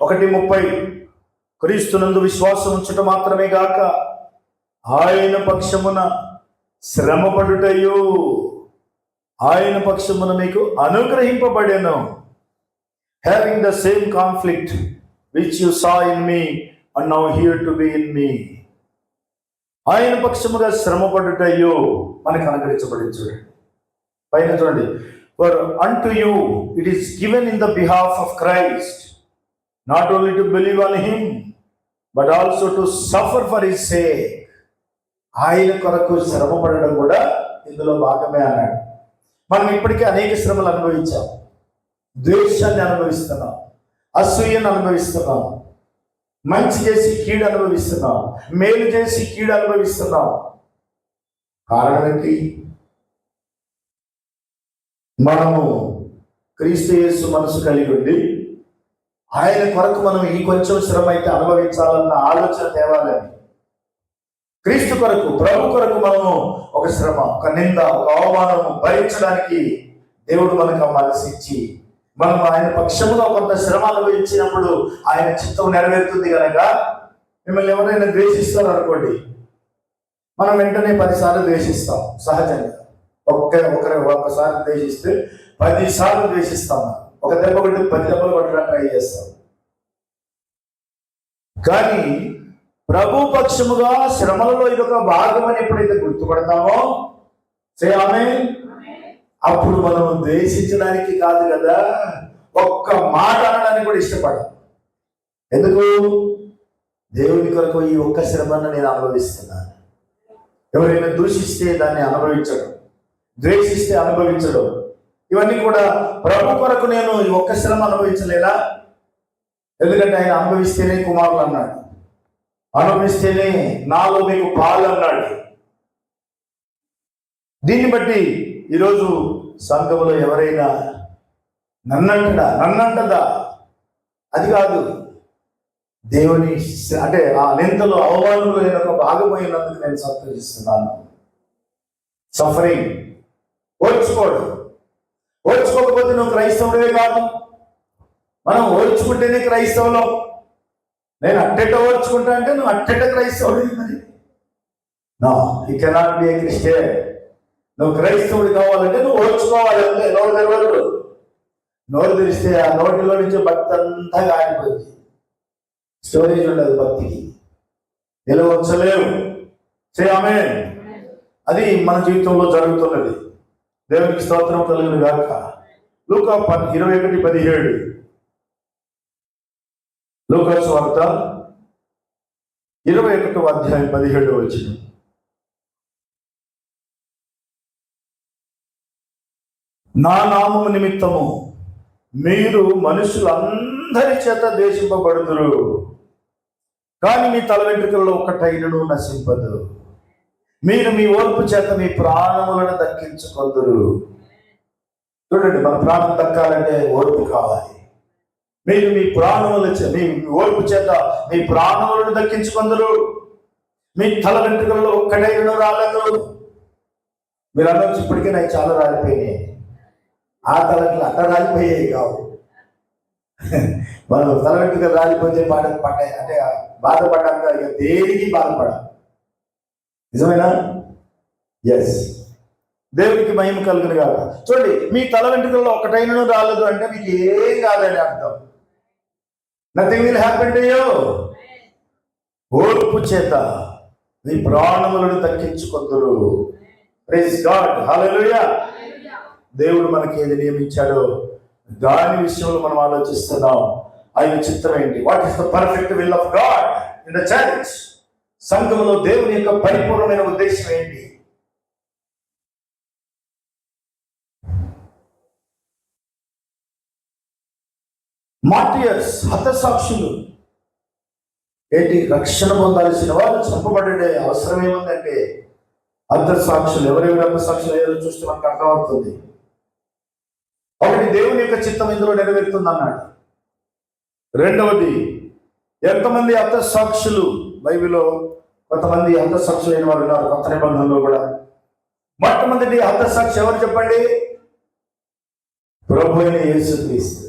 1:30, క్రీస్తునందు విశ్వాసం ఉంచడం మాత్రమే గాక ఆయన పక్షమున శ్రమపడుటయు ఆయన పక్షమున మీకు అనుగ్రహింపబడెను. Having the same conflict which you saw in me and now hear to be in me. ఆయన పక్షముగా శ్రమపడుటయు మనకు అనుగ్రహించబడింది. చూడండి పైన చూడండి. For unto you it is given in the behalf of Christ not only to believe on him but also to suffer for his sake. ఆయన కొరకు శ్రమ పడడం కూడా ఇందులో భాగమే అన్నాడు. మనం ఇప్పటికే అనేక శ్రమలు అనుభవించాం. ద్వేషాన్ని అనుభవిస్తున్నాం, అసూయను అనుభవిస్తున్నాం, మంచి చేసి కీడు అనుభవిస్తున్నాం, మేలు చేసి కీడు అనుభవిస్తున్నాం. కారణం ఏంటి? మనము క్రీస్తు యేసు మనసు కలిగి ఉండి ఆయన కొరకు మనం ఈ కొంచెం శ్రమ అయితే అనుభవించాలన్న ఆలోచన తేవాలని, క్రీస్తు కొరకు, ప్రభు కొరకు మనము ఒక శ్రమ, ఒక నింద, ఒక అవమానము భరించడానికి దేవుడు మనకు మనసు ఇచ్చి మనం ఆయన పక్షములో కొంత శ్రమ అనుభవించినప్పుడు ఆయన చిత్తం నెరవేరుతుంది కనుక. మిమ్మల్ని ఎవరైనా ద్వేషిస్తారు అనుకోండి, మనం వెంటనే 10 సార్లు ద్వేషిస్తాం. సహజంగా ఒక్కసారి ద్వేషిస్తే 10 సార్లు ద్వేషిస్తాం. ఒక దెబ్బ కొట్టి 10 దెబ్బలు కొట్టడానికి ట్రై చేస్తాం. కానీ ప్రభు పక్షముగా శ్రమలలో ఇదొక భాగం అని ఎప్పుడైతే గుర్తుపడతామో, ఆమేన్, అప్పుడు మనం ద్వేషించడానికి కాదు కదా, ఒక్క మాట అనడానికి కూడా ఇష్టపడం. ఎందుకు? దేవుని కొరకు ఈ ఒక్క శ్రమను నేను అనుభవిస్తున్నాను. ఎవరైనా దూషిస్తే దాన్ని అనుభవించడం, ద్వేషిస్తే అనుభవించడం, ఇవన్నీ కూడా ప్రభు కొరకు నేను ఈ ఒక్క శ్రమ అనుభవించలేదా? ఎందుకంటే ఆయన అనుభవిస్తేనే కుమారులు అన్నాడు, అనుభవిస్తేనే నాలో మీకు పాలు అన్నాడు. దీన్ని బట్టి ఈరోజు సంఘములో ఎవరైనా నన్నంటదా, అది కాదు, దేవుని అంటే ఆ నిందలో అవమానంలో నేను ఒక భాగమైనందుకు నేను సంతోషిస్తున్నాను. సఫరింగ్ ఓర్చుకోకపోతే నువ్వు క్రైస్తవుడే కాదు. మనం ఓర్చుకుంటేనే క్రైస్తవులం. నేను అట్టెట్ట ఓర్చుకుంటా అంటే నువ్వు అట్టెట్ట క్రైస్తవుడు. మరి no, you cannot be a Christian. నువ్వు క్రైస్తవుడు కావాలంటే నువ్వు ఓర్చుకోవాలి. అంటే నోరు తెరవద్దు. నోరు తెరిస్తే ఆ నోటిలో నుంచి భక్తి అంతా ఆగిపోయింది. స్టోరేజ్ ఉండదు భక్తికి, నిలవచ్చలేవు. ఆమేన్. అది మన జీవితంలో జరుగుతున్నది. దేవునికి స్తోత్రం కలుగును గాక. లూకా 21:17, లూకా సువార్త 21:17. నా నామము నిమిత్తము మీరు మనుషులందరి చేత ద్వేషింపబడుదురు, కానీ మీ తల వెంట్రుకల్లో ఒక్కటైనను నశింపదు. మీరు మీ ఓర్పు చేత మీ ప్రాణములను దక్కించుకొందురు. చూడండి, మన ప్రాణం దక్కాలంటే ఓర్పు కావాలి. మీరు మీ మీ ఓర్పు చేత మీ ప్రాణములను దక్కించుకొందురు, మీ తల వెంట్రుకల్లో ఒక్కటైనను రాలేదు. మీరు అనొచ్చు, ఇప్పటికే నాకు చాలా రాలిపోయినాయి. ఆ తలకి అట్లా రాలిపోయాయి కావు. మనం తల వెంట్రుకలు రాలిపోతే పడ్డాయి అంటే బాధపడ్డాక ఇక దేనికి బాధపడాలి. నిజమేనా? ఎస్. దేవునికి మహిమ కలుగును కాక. చూడండి, మీ తల వెంట్రుకల్లో ఒకటైనను రాలేదు అంటే మీకు ఏం కాదని అర్థం. Nothing will happen to you. ఓర్పు చేత మీ ప్రాణములను దక్కించుకొందురు. Praise God. హల్లెలూయా. దేవుడు మనకి ఏది నియమించాడో దాని విషయంలో మనం ఆలోచిస్తున్నాం. ఆయన చిత్రం ఏంటి? What is the perfect will of God in the church? సంఘములో దేవుని యొక్క పరిపూర్ణమైన ఉద్దేశం ఏంటి? మార్టియర్స్, హతసాక్షులు ఏంటి? రక్షణ పొందాల్సిన వాళ్ళు చంపబడే అవసరం ఏముందంటే హతసాక్షులు ఎవరెవరు హతసాక్షులు అయ్యారో చూస్తే మనకు అర్థమవుతుంది. ఒకటి, దేవుని యొక్క చిత్తం ఇందులో నెరవేరుతుంది అన్నాడు. రెండవది, ఎంతమంది హతసాక్షులు బైబిల్లో కొంతమంది హతసాక్షులు అయిన వారు ఉన్నారు కొత్త నిబంధనలో కూడా. మొట్టమొదటి హతసాక్షి ఎవరు చెప్పండి? ప్రభు అయిన యేసుక్రీస్తు.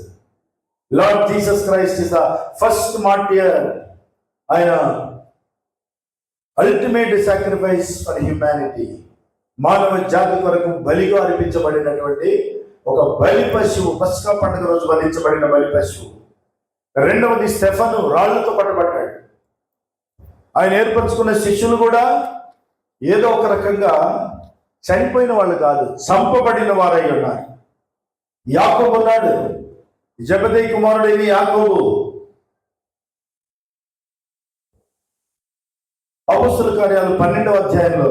Lord Jesus Christ is the first martyr. ఆయన అల్టిమేట్ సాక్రిఫైస్ ఫర్ హ్యుమానిటీ. మానవ జాతి కొరకు బలిగా అర్పించబడినటువంటి ఒక బలి పశువు, పస్కా పండుగ రోజు బలించబడిన బలి పశువు. రెండవది, స్టెఫను రాళ్లతో పట్టబడ్డాడు. ఆయన ఏర్పరచుకున్న శిష్యులు కూడా ఏదో ఒక రకంగా చనిపోయిన వాళ్ళు కాదు, చంపబడిన వారై ఉన్నారు. యాకోబు ఉన్నాడు, జబెదయి కుమారుడైన యాకోబు అపొస్తలుల కార్యాలు 12వ అధ్యాయంలో,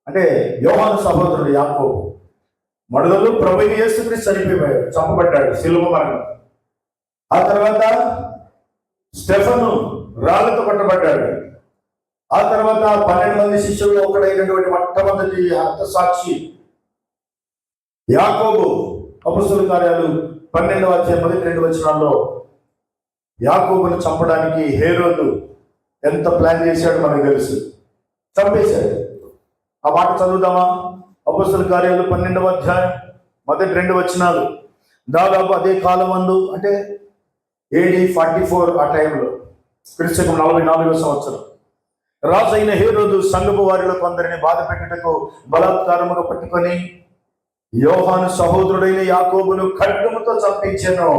అంటే యోహాను సహోదరుడు యాకోబు మొదలు ప్రభువైన యేసుక్రీస్తు చనిపోయాడు, చంపబడ్డాడు శిలువ మరణం. ఆ తర్వాత స్టెఫను రాళ్లతో కొట్టబడ్డాడు. ఆ తర్వాత 12 మంది శిష్యుల్లో ఒకడైనటువంటి మొట్టమొదటి హతసాక్షి యాకోబు అపొస్తలుల కార్యాలు 12వ అధ్యాయం 1-2 వచనాల్లో యాకోబును చంపడానికి హేరోదు ఎంత ప్లాన్ చేశాడు మనకు తెలుసు. చంపేశాడు. ఆ మాట చదువుదామా? అపొస్తలుల కార్యాలు 12వ అధ్యాయం 1-2 వచనాలు. దాదాపు అదే కాలం మందు, అంటే AD 44 ఆ టైంలో, క్రీస్తుకు 44వ సంవత్సరం, రాజు అయిన హేరోదు సంఘపు వారిలో కొందరిని బాధ పెట్టుటకు బలాత్కారముగా పట్టుకొని యోహాను సహోదరుడైన యాకోబును ఖడ్గముతో చంపించాను.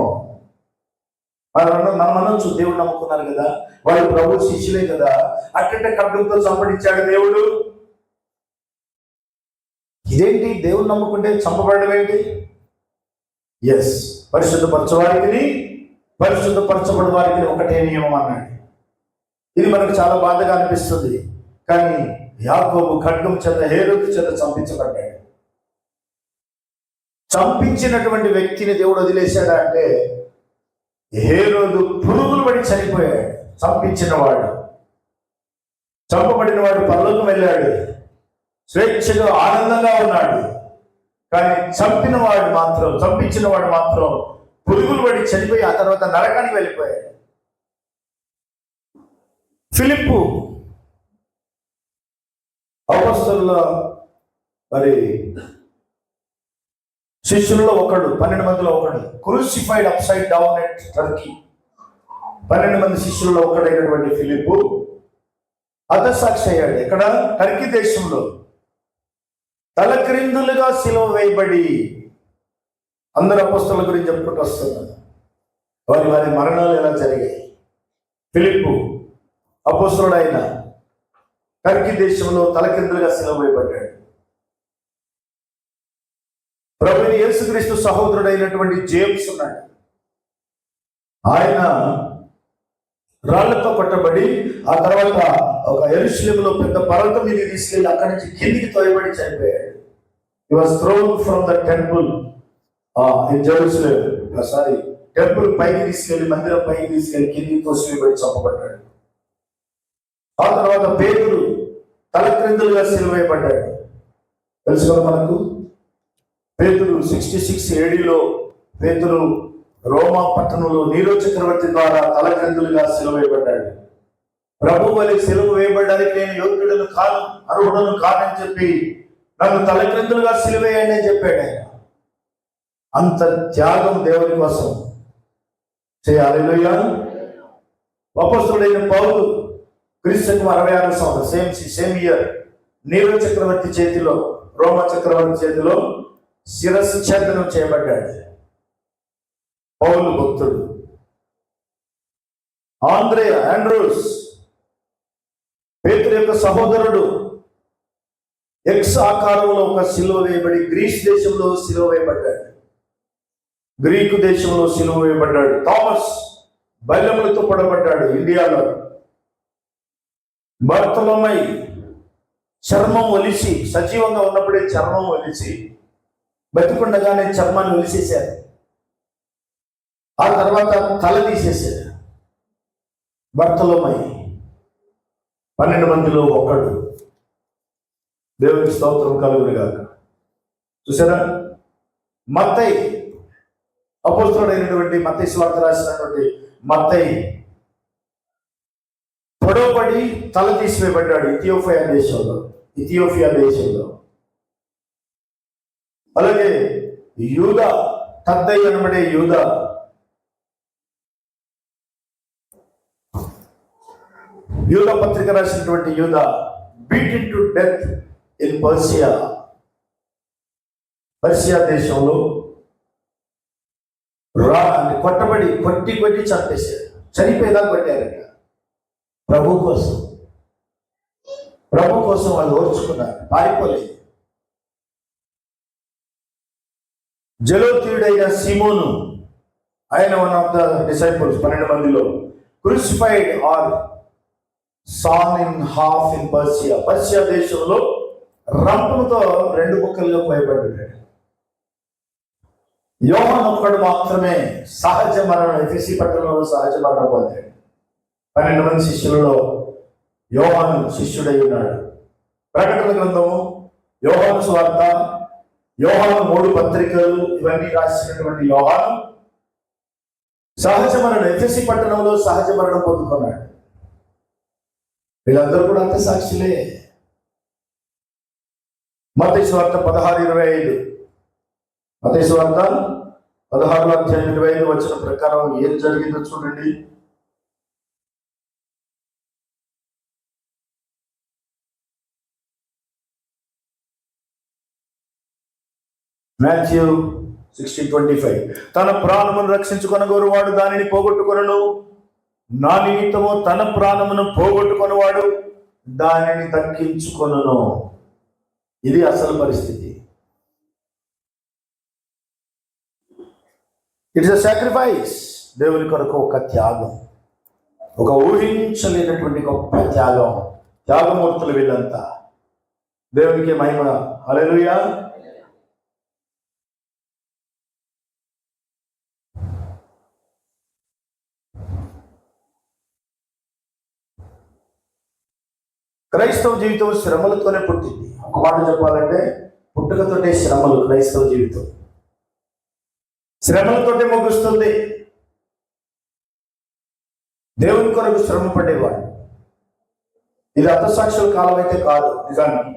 మనం అనొచ్చు, దేవుడు నమ్ముకున్నారు కదా, వాళ్ళు ప్రభు శిష్యులే కదా, అట్లంటే ఖడ్గంతో చంపడించాడు దేవుడు. ఇదేంటి, దేవుడు నమ్ముకుంటే చంపబడడం ఏంటి? ఎస్, పరిశుద్ధపరచవారికి పరిశుద్ధపరచబడి వారికి ఒకటే నియమం అన్నాడు. ఇది మనకు చాలా బాధగా అనిపిస్తుంది. కానీ యాకోబు ఖడ్గం చేత, హేరోదు చేత చంపించబడ్డాడు. చంపించినటువంటి వ్యక్తిని దేవుడు వదిలేశాడా అంటే, హేరోదు పురుగులు పడి చనిపోయాడు. చంపించిన వాడు, చంపబడిన వాడు పరలోకం వెళ్ళాడు, స్వేచ్ఛగా ఆనందంగా ఉన్నాడు. కానీ చంపించిన వాడు మాత్రం పురుగులు పడి చనిపోయి ఆ తర్వాత నరకానికి వెళ్ళిపోయాడు. ఫిలిప్పు అపొస్తలుల శిష్యుల్లో ఒకడు, 12 మందిలో ఒకడు, crucified upside down at Turkey. 12 మంది శిష్యుల్లో ఒకడైనటువంటి ఫిలిప్పు హతసాక్షి అయ్యాడు. ఇక్కడ టర్కీ దేశంలో తలక్రిందులుగా సిలువ వేయబడి. అందరు అపొస్తలుల గురించి చెప్పుకుంటూ వస్తున్నారు. వారి మరణాలు ఎలా జరిగాయి. ఫిలిప్పు అపొస్తలుడైన టర్కీ దేశంలో తలకిందులుగా సిలువ వేయబడ్డాడు. ప్రభువైన యేసుక్రీస్తు సహోదరుడైనటువంటి జేమ్స్ ఉన్నాడు. ఆయన రాళ్లతో కొట్టబడి ఆ తర్వాత ఒక యెరూషలేములో పెద్ద పర్వతం మీద తీసుకెళ్లి అక్కడి నుంచి కిందికి తోయబడి చనిపోయాడు. He was thrown from the temple in Jerusalem. Temple పైకి తీసుకెళ్లి, మందిరం పైకి తీసుకెళ్లి కిందికి తోసివేయబడి చంపబడ్డాడు. ఆ తర్వాత పేతురు తలక్రిందులుగా సిలువ వేయబడ్డాడు. తెలుసు కదా మనకు. పేతురు 66 ADలో పేతురు రోమా పట్టణంలో నీరో చక్రవర్తి ద్వారా తలక్రిందులుగా సిలువ వేయబడ్డాడు. ప్రభు వలె సిలువ వేయబడ్డానికి నేను యోగ్యుడను కాను, అర్హుడను కానని చెప్పి నన్ను తలక్రిందులుగా సిలువ వేయండి అని చెప్పాడు ఆయన. అంత త్యాగం దేవుని కోసం చేయాలి. అపొస్తలుడైన పౌలు క్రీస్తుకు 66 సంవత్సరం, సేమ్ ఇయర్, నీరో చక్రవర్తి చేతిలో, రోమా చక్రవర్తి చేతిలో శిరస్సు ఛేదనం చేయబడ్డాడు. పౌలు భక్తుడు. ఆండ్రూస్ పేతురు యొక్క సహోదరుడు ఎక్స్ ఆకారంలో ఒక సిలువ వేయబడి గ్రీస్ దేశంలో సిలువ వేయబడ్డాడు. గ్రీకు దేశంలో సిలువ వేయబడ్డాడు. థామస్ బైలములతో పడబడ్డాడు ఇండియాలో. బర్తలోమై చర్మం ఒలిసి, సజీవంగా ఉన్నప్పుడే చర్మం ఒలిసి, బతికుండగానే చర్మాన్ని ఒలిసేశారు. ఆ తర్వాత తల తీసేశారు. బర్తలోమై 12 మందిలో ఒకడు. దేవునికి స్తోత్రం కలుగునుగాక. చూసారా? మత్తయి, అపొస్తలుడైనటువంటి మత్తయి సువార్త రాసినటువంటి మత్తయి పొడవబడి తల తీసివేయబడ్డాడు ఇథియోపియా దేశంలో. అలాగే యూదా, తద్దయి అనబడే యూదా పత్రిక రాసినటువంటి యూదా beaten to death in Persia దేశంలో కొట్టబడి కొట్టి చంపేశారు. చనిపోయేదా కొట్టారట. ప్రభు కోసం వాళ్ళు ఓర్చుకున్నారు, పారిపోలేదు. జలోతీయుడైన సిమోను, ఆయన వన్ ఆఫ్ ద డిసైపుల్స్, 12 మందిలో, crucified or sawn in half in Persia. Persia దేశంలో రంపంతో 2 ముక్కలుగా కోయబడ్డాడు. యోహాను ఒక్కడు మాత్రమే సహజ మరణం, ఎఫెసీ పట్టణంలో సహజ మరణం పొందాడు. 12 మంది శిష్యులలో యోహాను శిష్యుడై ఉన్నాడు. ప్రకటన గ్రంథము, యోహాను సువార్త, యోహాను 3 పత్రికలు ఇవన్నీ రాసినటువంటి యోహాను సహజ మరణం, ఎఫెసీ పట్టణంలో సహజ మరణం పొందుకున్నాడు. వీళ్ళందరూ కూడా అంత సాక్షులే. మత్తయి సువార్త 16:25, మత్తయి సువార్త 16:25 వచ్చిన ప్రకారం ఏం జరిగిందో చూడండి. మాథ్యూ 16:25, తన ప్రాణమును రక్షించుకొనగోరు వాడు దానిని పోగొట్టుకొనును, నా నిమిత్తము తన ప్రాణమును పోగొట్టుకొనివాడు దానిని దక్కించుకొనును. ఇది అసలు పరిస్థితి. It's a sacrifice. దేవుని కొరకు ఒక త్యాగం, ఒక ఊహించలేనటువంటి గొప్ప త్యాగం. త్యాగమూర్తులు వీళ్ళంతా. దేవునికి మహిమ. హల్లెలూయా. క్రైస్తవ జీవితం శ్రమలతోనే పుట్టింది. ఒక మాట చెప్పాలంటే పుట్టుకతోటే శ్రమలు. క్రైస్తవ జీవితం శ్రమలతోటే ముగుస్తుంది. దేవుని కొరకు శ్రమ పడేవాడు. ఇది అర్థసాక్షుల కాలం అయితే కాదు. నిజానికి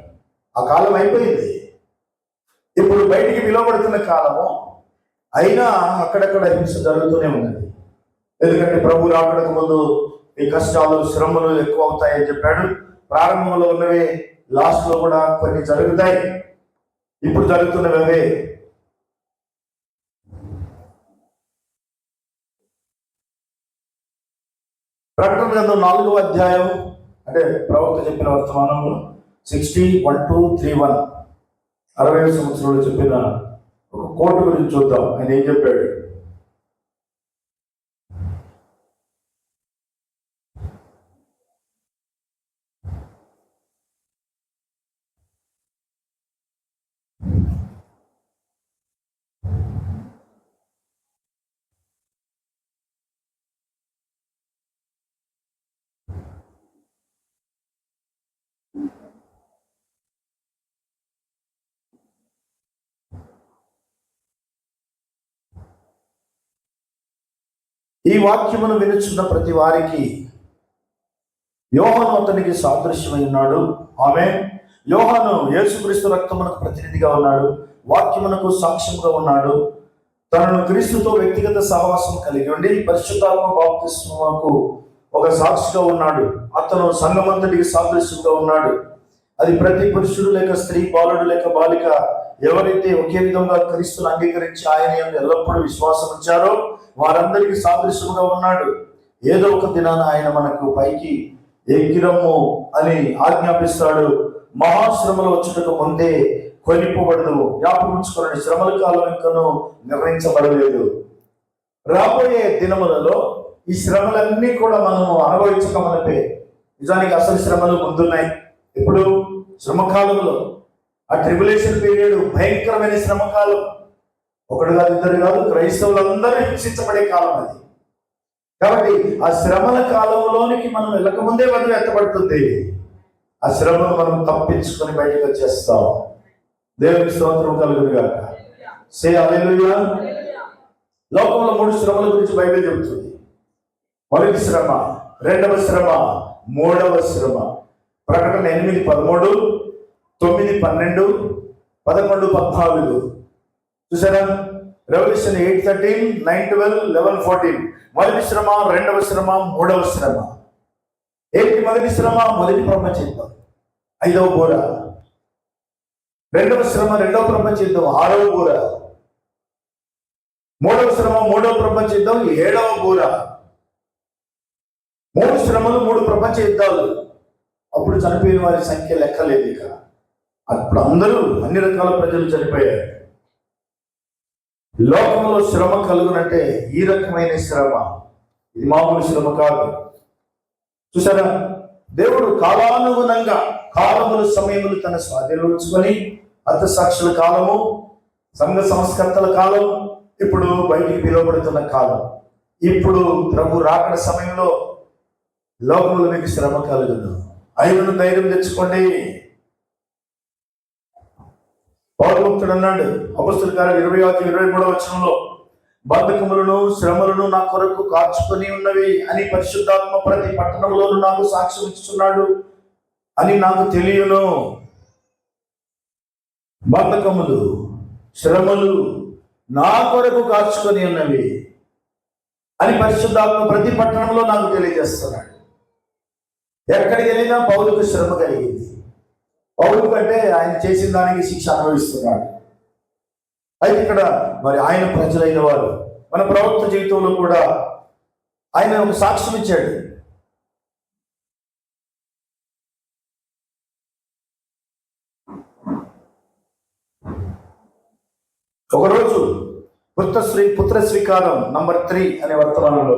ఆ కాలం అయిపోయింది. ఇప్పుడు బయటికి పిలువబడుతున్న కాలము. అయినా అక్కడక్కడ హింస జరుగుతూనే ఉన్నది. ఎందుకంటే ప్రభు రాకడకు ముందు ఈ కష్టాలు శ్రమలు ఎక్కువ అవుతాయని చెప్పాడు. ప్రారంభంలో ఉన్నవే లాస్ట్ లో కూడా కొన్ని జరుగుతాయి. ఇప్పుడు జరుగుతున్నవే. ప్రకటన గ్రంథం 4వ అధ్యాయం, అంటే ప్రవక్త చెప్పిన వర్తమానంలో 60:1-3:1 60వ సంవత్సరంలో చెప్పిన ఒక కోటు గురించి చూద్దాం. ఆయన ఏం చెప్పాడు. ఈ వాక్యమును వినుచున్న ప్రతి వారికి యోహాను అతనికి సాదృశ్యమై ఉన్నాడు. ఆమేన్. యోహాను యేసుక్రీస్తు రక్తమునకు ప్రతినిధిగా ఉన్నాడు. వాక్యమునకు సాక్ష్యముగా ఉన్నాడు. తనను క్రీస్తుతో వ్యక్తిగత సహవాసం కలిగి ఉండి పరిశుద్ధాత్మ బాప్తిస్మకు ఒక సాక్షిగా ఉన్నాడు. అతను సంఘమంతటికి సాదృశ్యంగా ఉన్నాడు. అది ప్రతి పురుషుడు లేక స్త్రీ, బాలుడు లేక బాలిక ఎవరైతే ఒకే విధంగా క్రీస్తును అంగీకరించి ఆయన ఎల్లప్పుడూ విశ్వాసం ఉంచారో వారందరికీ సాదృశ్యముగా ఉన్నాడు. ఏదో ఒక దినాన ఆయన మనకు పైకి ఎక్కిరమ్ము అని ఆజ్ఞాపిస్తాడు. మహాశ్రమలు వచ్చుటకు ముందే కొనిపోబడదు. జ్ఞాపకం ఉంచుకోండి, శ్రమల కాలం ఇంకను నిర్ణయించబడలేదు. రాబోయే దినములలో ఈ శ్రమలన్నీ కూడా మనం అనుభవించక మనపే. నిజానికి అసలు శ్రమలు ముందున్నాయి. ఇప్పుడు శ్రమకాలంలో ఆ ట్రిబులేషన్ పీరియడ్ భయంకరమైన శ్రమకాలం. ఒకడు కాదు, ఇద్దరు కాదు, క్రైస్తవులందరూ హింసించబడే కాలం అది. కాబట్టి ఆ శ్రమల కాలంలోనికి మనం వెళ్ళకముందే వదిలి ఎత్తబడుతుంది. ఆ శ్రమను మనం తప్పించుకొని బయటకు వచ్చేస్తాం. దేవునికి స్తోత్రం కలుగును గాక. సే హల్లెలూయా. లోకంలో 3 శ్రమల గురించి బైబిల్ చెబుతుంది. మొదటి శ్రమ, రెండవ శ్రమ, మూడవ శ్రమ. ప్రకటన 8:13, 9:12, 11:14 చూసారా. రెవల్యూషన్ 8:13, 9:12, 11:14. మొదటి శ్రమ, రెండవ శ్రమ, మూడవ శ్రమ. ఏంటి మొదటి శ్రమ? మొదటి ప్రపంచ యుద్ధం, 5వ బూర. రెండవ శ్రమ, రెండవ ప్రపంచ యుద్ధం, 6వ బూర. మూడవ శ్రమ, మూడవ ప్రపంచ యుద్ధం, 7వ బూర. 3 శ్రమలు, 3 ప్రపంచ యుద్ధాలు. అప్పుడు చనిపోయిన వారి సంఖ్య లెక్కలేదు. ఇక అప్పుడు అందరూ, అన్ని రకాల ప్రజలు చనిపోయారు. లోకంలో శ్రమ కలుగునంటే ఈ రకమైన శ్రమ. ఇది మామూలు శ్రమ కాదు. చూసారా, దేవుడు కాలానుగుణంగా కాలములు సమయములు తన స్వాధీనంలో ఉంచుకొని అర్థసాక్షుల కాలము, సంఘ సంస్కర్తల కాలం, ఇప్పుడు బయటికి పిలువబడుతున్న కాలం. ఇప్పుడు ప్రభు రాకడ సమయంలో లోకములు మీకు శ్రమ కలుగును, ఆయనను ధైర్యం తెచ్చుకోండి. పౌరభక్తుడు అన్నాడు అపొస్తలుల కార్యాలు 20-23 బంధకములను శ్రమలను నా కొరకు కాచుకొని ఉన్నవి అని పరిశుద్ధాత్మ ప్రతి పట్టణంలోనూ నాకు సాక్ష్యం ఇస్తున్నాడు అని నాకు తెలియను. బంధకములు శ్రమలు నా కొరకు కాచుకొని ఉన్నవి అని పరిశుద్ధాత్మ ప్రతి పట్టణంలో నాకు తెలియజేస్తున్నాడు. ఎక్కడికి వెళ్ళినా పౌలుకు శ్రమ కలిగింది. పౌలు కంటే ఆయన చేసిన దానికి శిక్ష అనుభవిస్తున్నాడు. అయితే ఇక్కడ మరి ఆయన ప్రజలైన వారు మన ప్రవక్త జీవితంలో కూడా ఆయన ఒక సాక్ష్యం ఇచ్చాడు. ఒకరోజు పుత్ర స్వీకారం నంబర్ 3 అనే వర్తమానంలో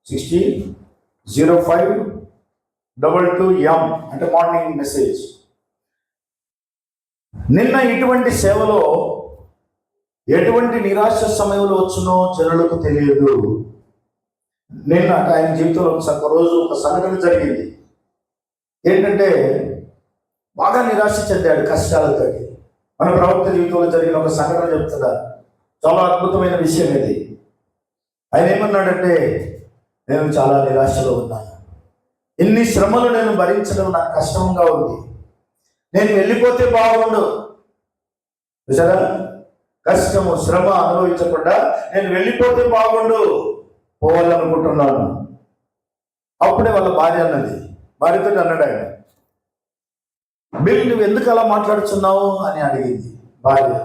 60-05-22M అంటే మార్నింగ్ మెసేజ్. నిన్న ఇటువంటి సేవలో ఎటువంటి నిరాశ సమయంలో వచ్చునో జనులకు తెలియదు. నిన్న ఆయన జీవితంలో ఒక రోజు ఒక సంఘటన జరిగింది. ఏంటంటే బాగా నిరాశ చెందాడు కష్టాలతో. మన ప్రవక్త జీవితంలో జరిగిన ఒక సంఘటన చెప్తున్నారు. చాలా అద్భుతమైన విషయం ఇది. ఆయన ఏమన్నాడంటే, నేను చాలా నిరాశలో ఉన్నాను, ఇన్ని శ్రమలు నేను భరించడం నాకు కష్టంగా ఉంది, నేను వెళ్ళిపోతే బాగుండు. చూసారా, కష్టము శ్రమ అనుభవించకుండా నేను వెళ్ళిపోతే బాగుండు, పోవాలనుకుంటున్నాను. అప్పుడే వాళ్ళ భార్య అన్నది, భార్యతో అన్నాడు ఆయన, బిల్ నువ్వు ఎందుకు అలా మాట్లాడుతున్నావు అని అడిగింది భార్య.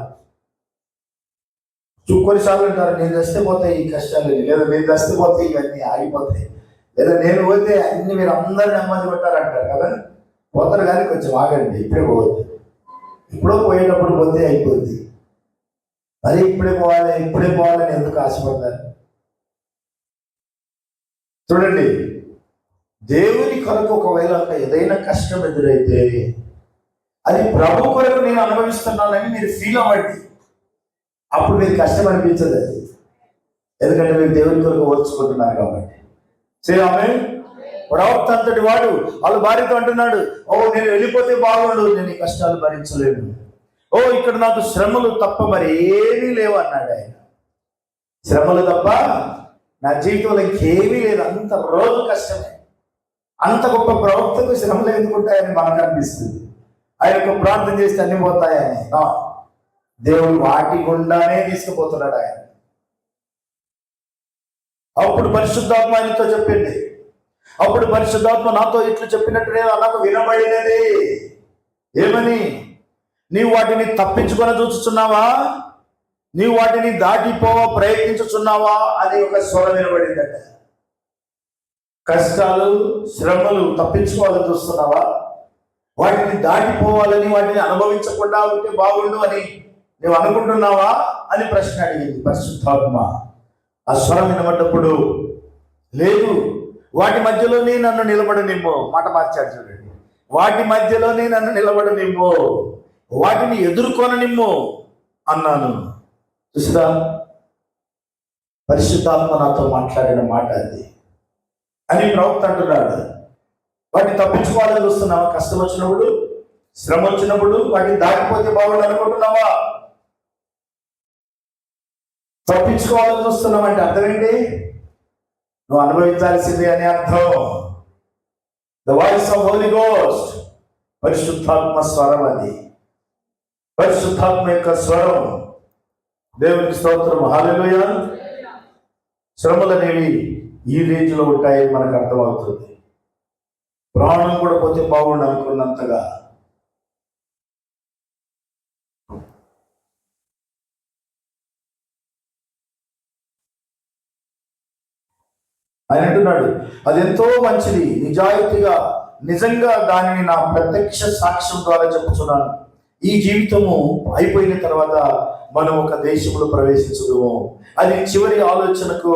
కొన్నిసార్లు అంటారు, నేను దస్తే పోతాయి ఈ కష్టాలు, లేదా నేను దస్తే పోతాయి ఇవన్నీ ఆగిపోతాయి, లేదా నేను పోతే అన్ని మీరు అందరు నెమ్మది పెట్టారంటారు కదా. పోతారు కానీ కొంచెం ఆగండి, ఇప్పుడే పోవద్దు. ఇప్పుడో పోయేటప్పుడు పోతే అయిపోద్ది, మరి ఇప్పుడే పోవాలని ఎందుకు ఆశపడతారు? చూడండి, దేవుని కొరకు ఒకవేళ ఏదైనా కష్టం ఎదురైతే అది ప్రభు కొరకు నేను అనుభవిస్తున్నానని మీరు ఫీల్ అవ్వండి. అప్పుడు మీకు కష్టం అనిపించదు అది, ఎందుకంటే మీరు దేవుని కొరకు ఓర్చుకుంటున్నారు కాబట్టి. ఆమె ప్రవక్త అంతటి వాడు వాళ్ళ భార్యతో అంటున్నాడు, ఓ నేను వెళ్ళిపోతే బాగుండు, నేను ఈ కష్టాలు భరించలేను, ఓ ఇక్కడ నాకు శ్రమలు తప్ప మరి ఏమీ లేవు అన్నాడు ఆయన. శ్రమలు తప్ప నా జీవితంలో ఇంకేమీ లేదు, అంత రోజు కష్టమే. అంత గొప్ప ప్రవక్తకు శ్రమలు ఎందుకుంటాయని మనకు అనిపిస్తుంది. ఆయన ఒక ప్రార్థన చేస్తే అన్ని పోతాయని. దేవుడు వాటి గుండానే తీసుకుపోతున్నాడు ఆయన. అప్పుడు పరిశుద్ధాత్మ ఆయనతో చెప్పింది, అప్పుడు పరిశుద్ధాత్మ నాతో ఇట్లు చెప్పినట్టు నాకు వినబడినది. ఏమని? నీవు వాటిని తప్పించుకొని చూచుచున్నావా, నీవు వాటిని ప్రయత్నించుచున్నావా అని ఒక స్వరం వినబడిందట. కష్టాలు శ్రమలు తప్పించుకోవాలని చూస్తున్నావా, వాటిని దాటిపోవాలని, వాటిని అనుభవించకుండా ఉంటే బాగుండు అని నువ్వు అనుకుంటున్నావా అని ప్రశ్న అడిగింది పరిశుద్ధాత్మ. ఆ స్వరం వినబడ్డప్పుడు, లేదు, వాటి మధ్యలోనే నన్ను నిలబడనివ్వు. మాట మార్చాడు చూడండి, వాటి మధ్యలోనే నన్ను నిలబడనివ్వు, వాటిని ఎదుర్కొననిమ్ము అన్నాను. చూసిరా, పరిశుద్ధాత్మ నాతో మాట్లాడిన మాట అది అని ప్రవక్త అంటున్నాడు. వాటిని తప్పించుకోవాలని చూస్తున్నావా? కష్టం వచ్చినప్పుడు, శ్రమ వచ్చినప్పుడు వాటిని దాటిపోతే బాగుండు అనుకుంటున్నావా? తప్పించుకోవాలని చూస్తున్నావంటే అర్థం ఏంటి? నువ్వు అనుభవించాల్సిందే అని అర్థం. The voice of Holy Ghost, పరిశుద్ధాత్మ స్వరం అది, పరిశుద్ధాత్మ యొక్క స్వరం. దేవునికి స్తోత్రం, హల్లెలూయా. శ్రమలు అనేవి ఈ రేంజ్లో ఉంటాయని మనకు అర్థమవుతుంది. ప్రాణం కూడా పోతే బాగుండు అనుకున్నంతగా. ఆయన అంటున్నాడు, అది ఎంతో మంచిది, నిజాయితీగా నిజంగా దానిని నా ప్రత్యక్ష సాక్ష్యం ద్వారా చెప్పుచున్నాను. ఈ జీవితము అయిపోయిన తర్వాత మనం ఒక దేశంలో ప్రవేశించడము, అది చివరి ఆలోచనకు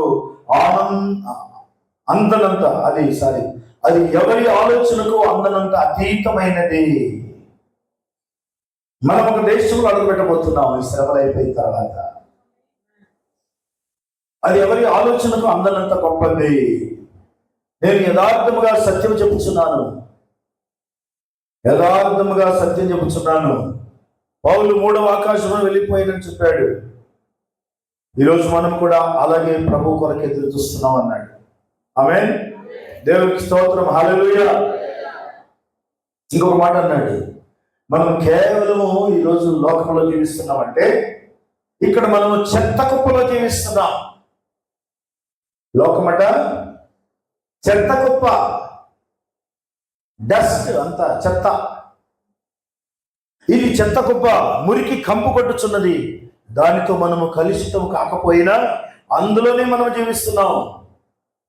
అది ఎవరి ఆలోచనకు అందనంత అతీతమైనది. మనం ఒక దేశంలో అడుగుపెట్టబోతున్నాం ఈ శ్రమలు అయిపోయిన తర్వాత. అది ఎవరి ఆలోచనకు అందనంత గొప్పది. నేను యథార్థముగా సత్యం చెప్పుచున్నాను, యథార్థముగా సత్యం చెప్పుచున్నాను. పౌలు 3వ ఆకాశంలో వెళ్ళిపోయినని చెప్పాడు. ఈరోజు మనం కూడా అలాగే ప్రభు కొరకు ఎదురు చూస్తున్నాం అన్నాడు. ఆమేన్. దేవునికి స్తోత్రం. హల్లెలూయా. ఇంకొక మాట అన్నాడు, మనం కేవలము ఈరోజు లోకంలో జీవిస్తున్నామంటే ఇక్కడ మనము చెత్త కుప్పలో జీవిస్తున్నాం. లోకమట చెత్త కుప్ప, డస్ట్, అంతా చెత్త. ఇది చెత్త కుప్ప, మురికి కంపు కొట్టుచున్నది. దానితో మనము కలుషితం కాకపోయినా అందులోనే మనం జీవిస్తున్నాం.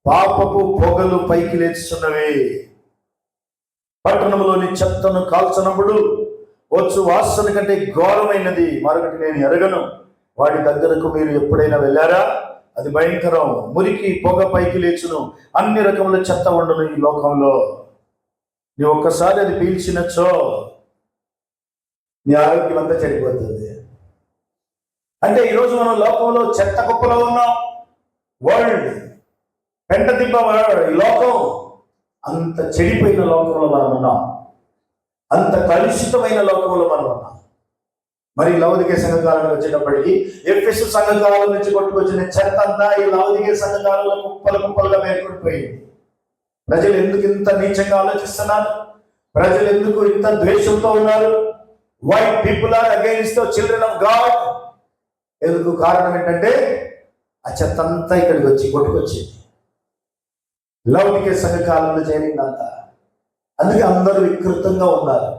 పాపపు పొగలు పైకి లేచుచున్నవి. పట్టణంలోని చెత్తను కాల్చనప్పుడు వచ్చు వాసన కంటే ఘోరమైనది మరొకటి నేను ఎరగను. వాటి దగ్గరకు మీరు ఎప్పుడైనా వెళ్ళారా? అది భయంకరం. మురికి పొగ పైకి లేచును. అన్ని రకముల చెత్త ఉండను ఈ లోకంలో. నీ ఒక్కసారి అది పీల్చినచ్చో నీ ఆరోగ్యం అంతా చెడిపోతుంది. అంటే ఈరోజు మనం లోకంలో చెత్త కుప్పలో ఉన్నాం. వరల్డ్ పెంట దిబ్బ, ఈ లోకం అంత చెడిపోయిన లోకంలో మనం ఉన్నాం. అంత కలుషితమైన లోకంలో మనం ఉన్నాం. మరి లౌదికే సంఘకాలంలో వచ్చేటప్పటికి ఎఫెసు సంఘకాలం నుంచి కొట్టుకొచ్చిన చెత్త అంతా ఈ లౌదికే సంఘకాలంలో కుప్పలుగా మేల్కొనిపోయింది. ప్రజలు ఎందుకు ఇంత నీచంగా ఆలోచిస్తున్నారు? ప్రజలు ఎందుకు ఇంత ద్వేషంతో ఉన్నారు? Why people are against the children of God? ఎందుకు? కారణం ఏంటంటే ఆ చెత్త అంతా ఇక్కడికి వచ్చి కొట్టుకొచ్చింది. లౌకిక సంఘకాలంలో చేరిందంతా. అందుకే అందరూ వికృతంగా ఉన్నారు.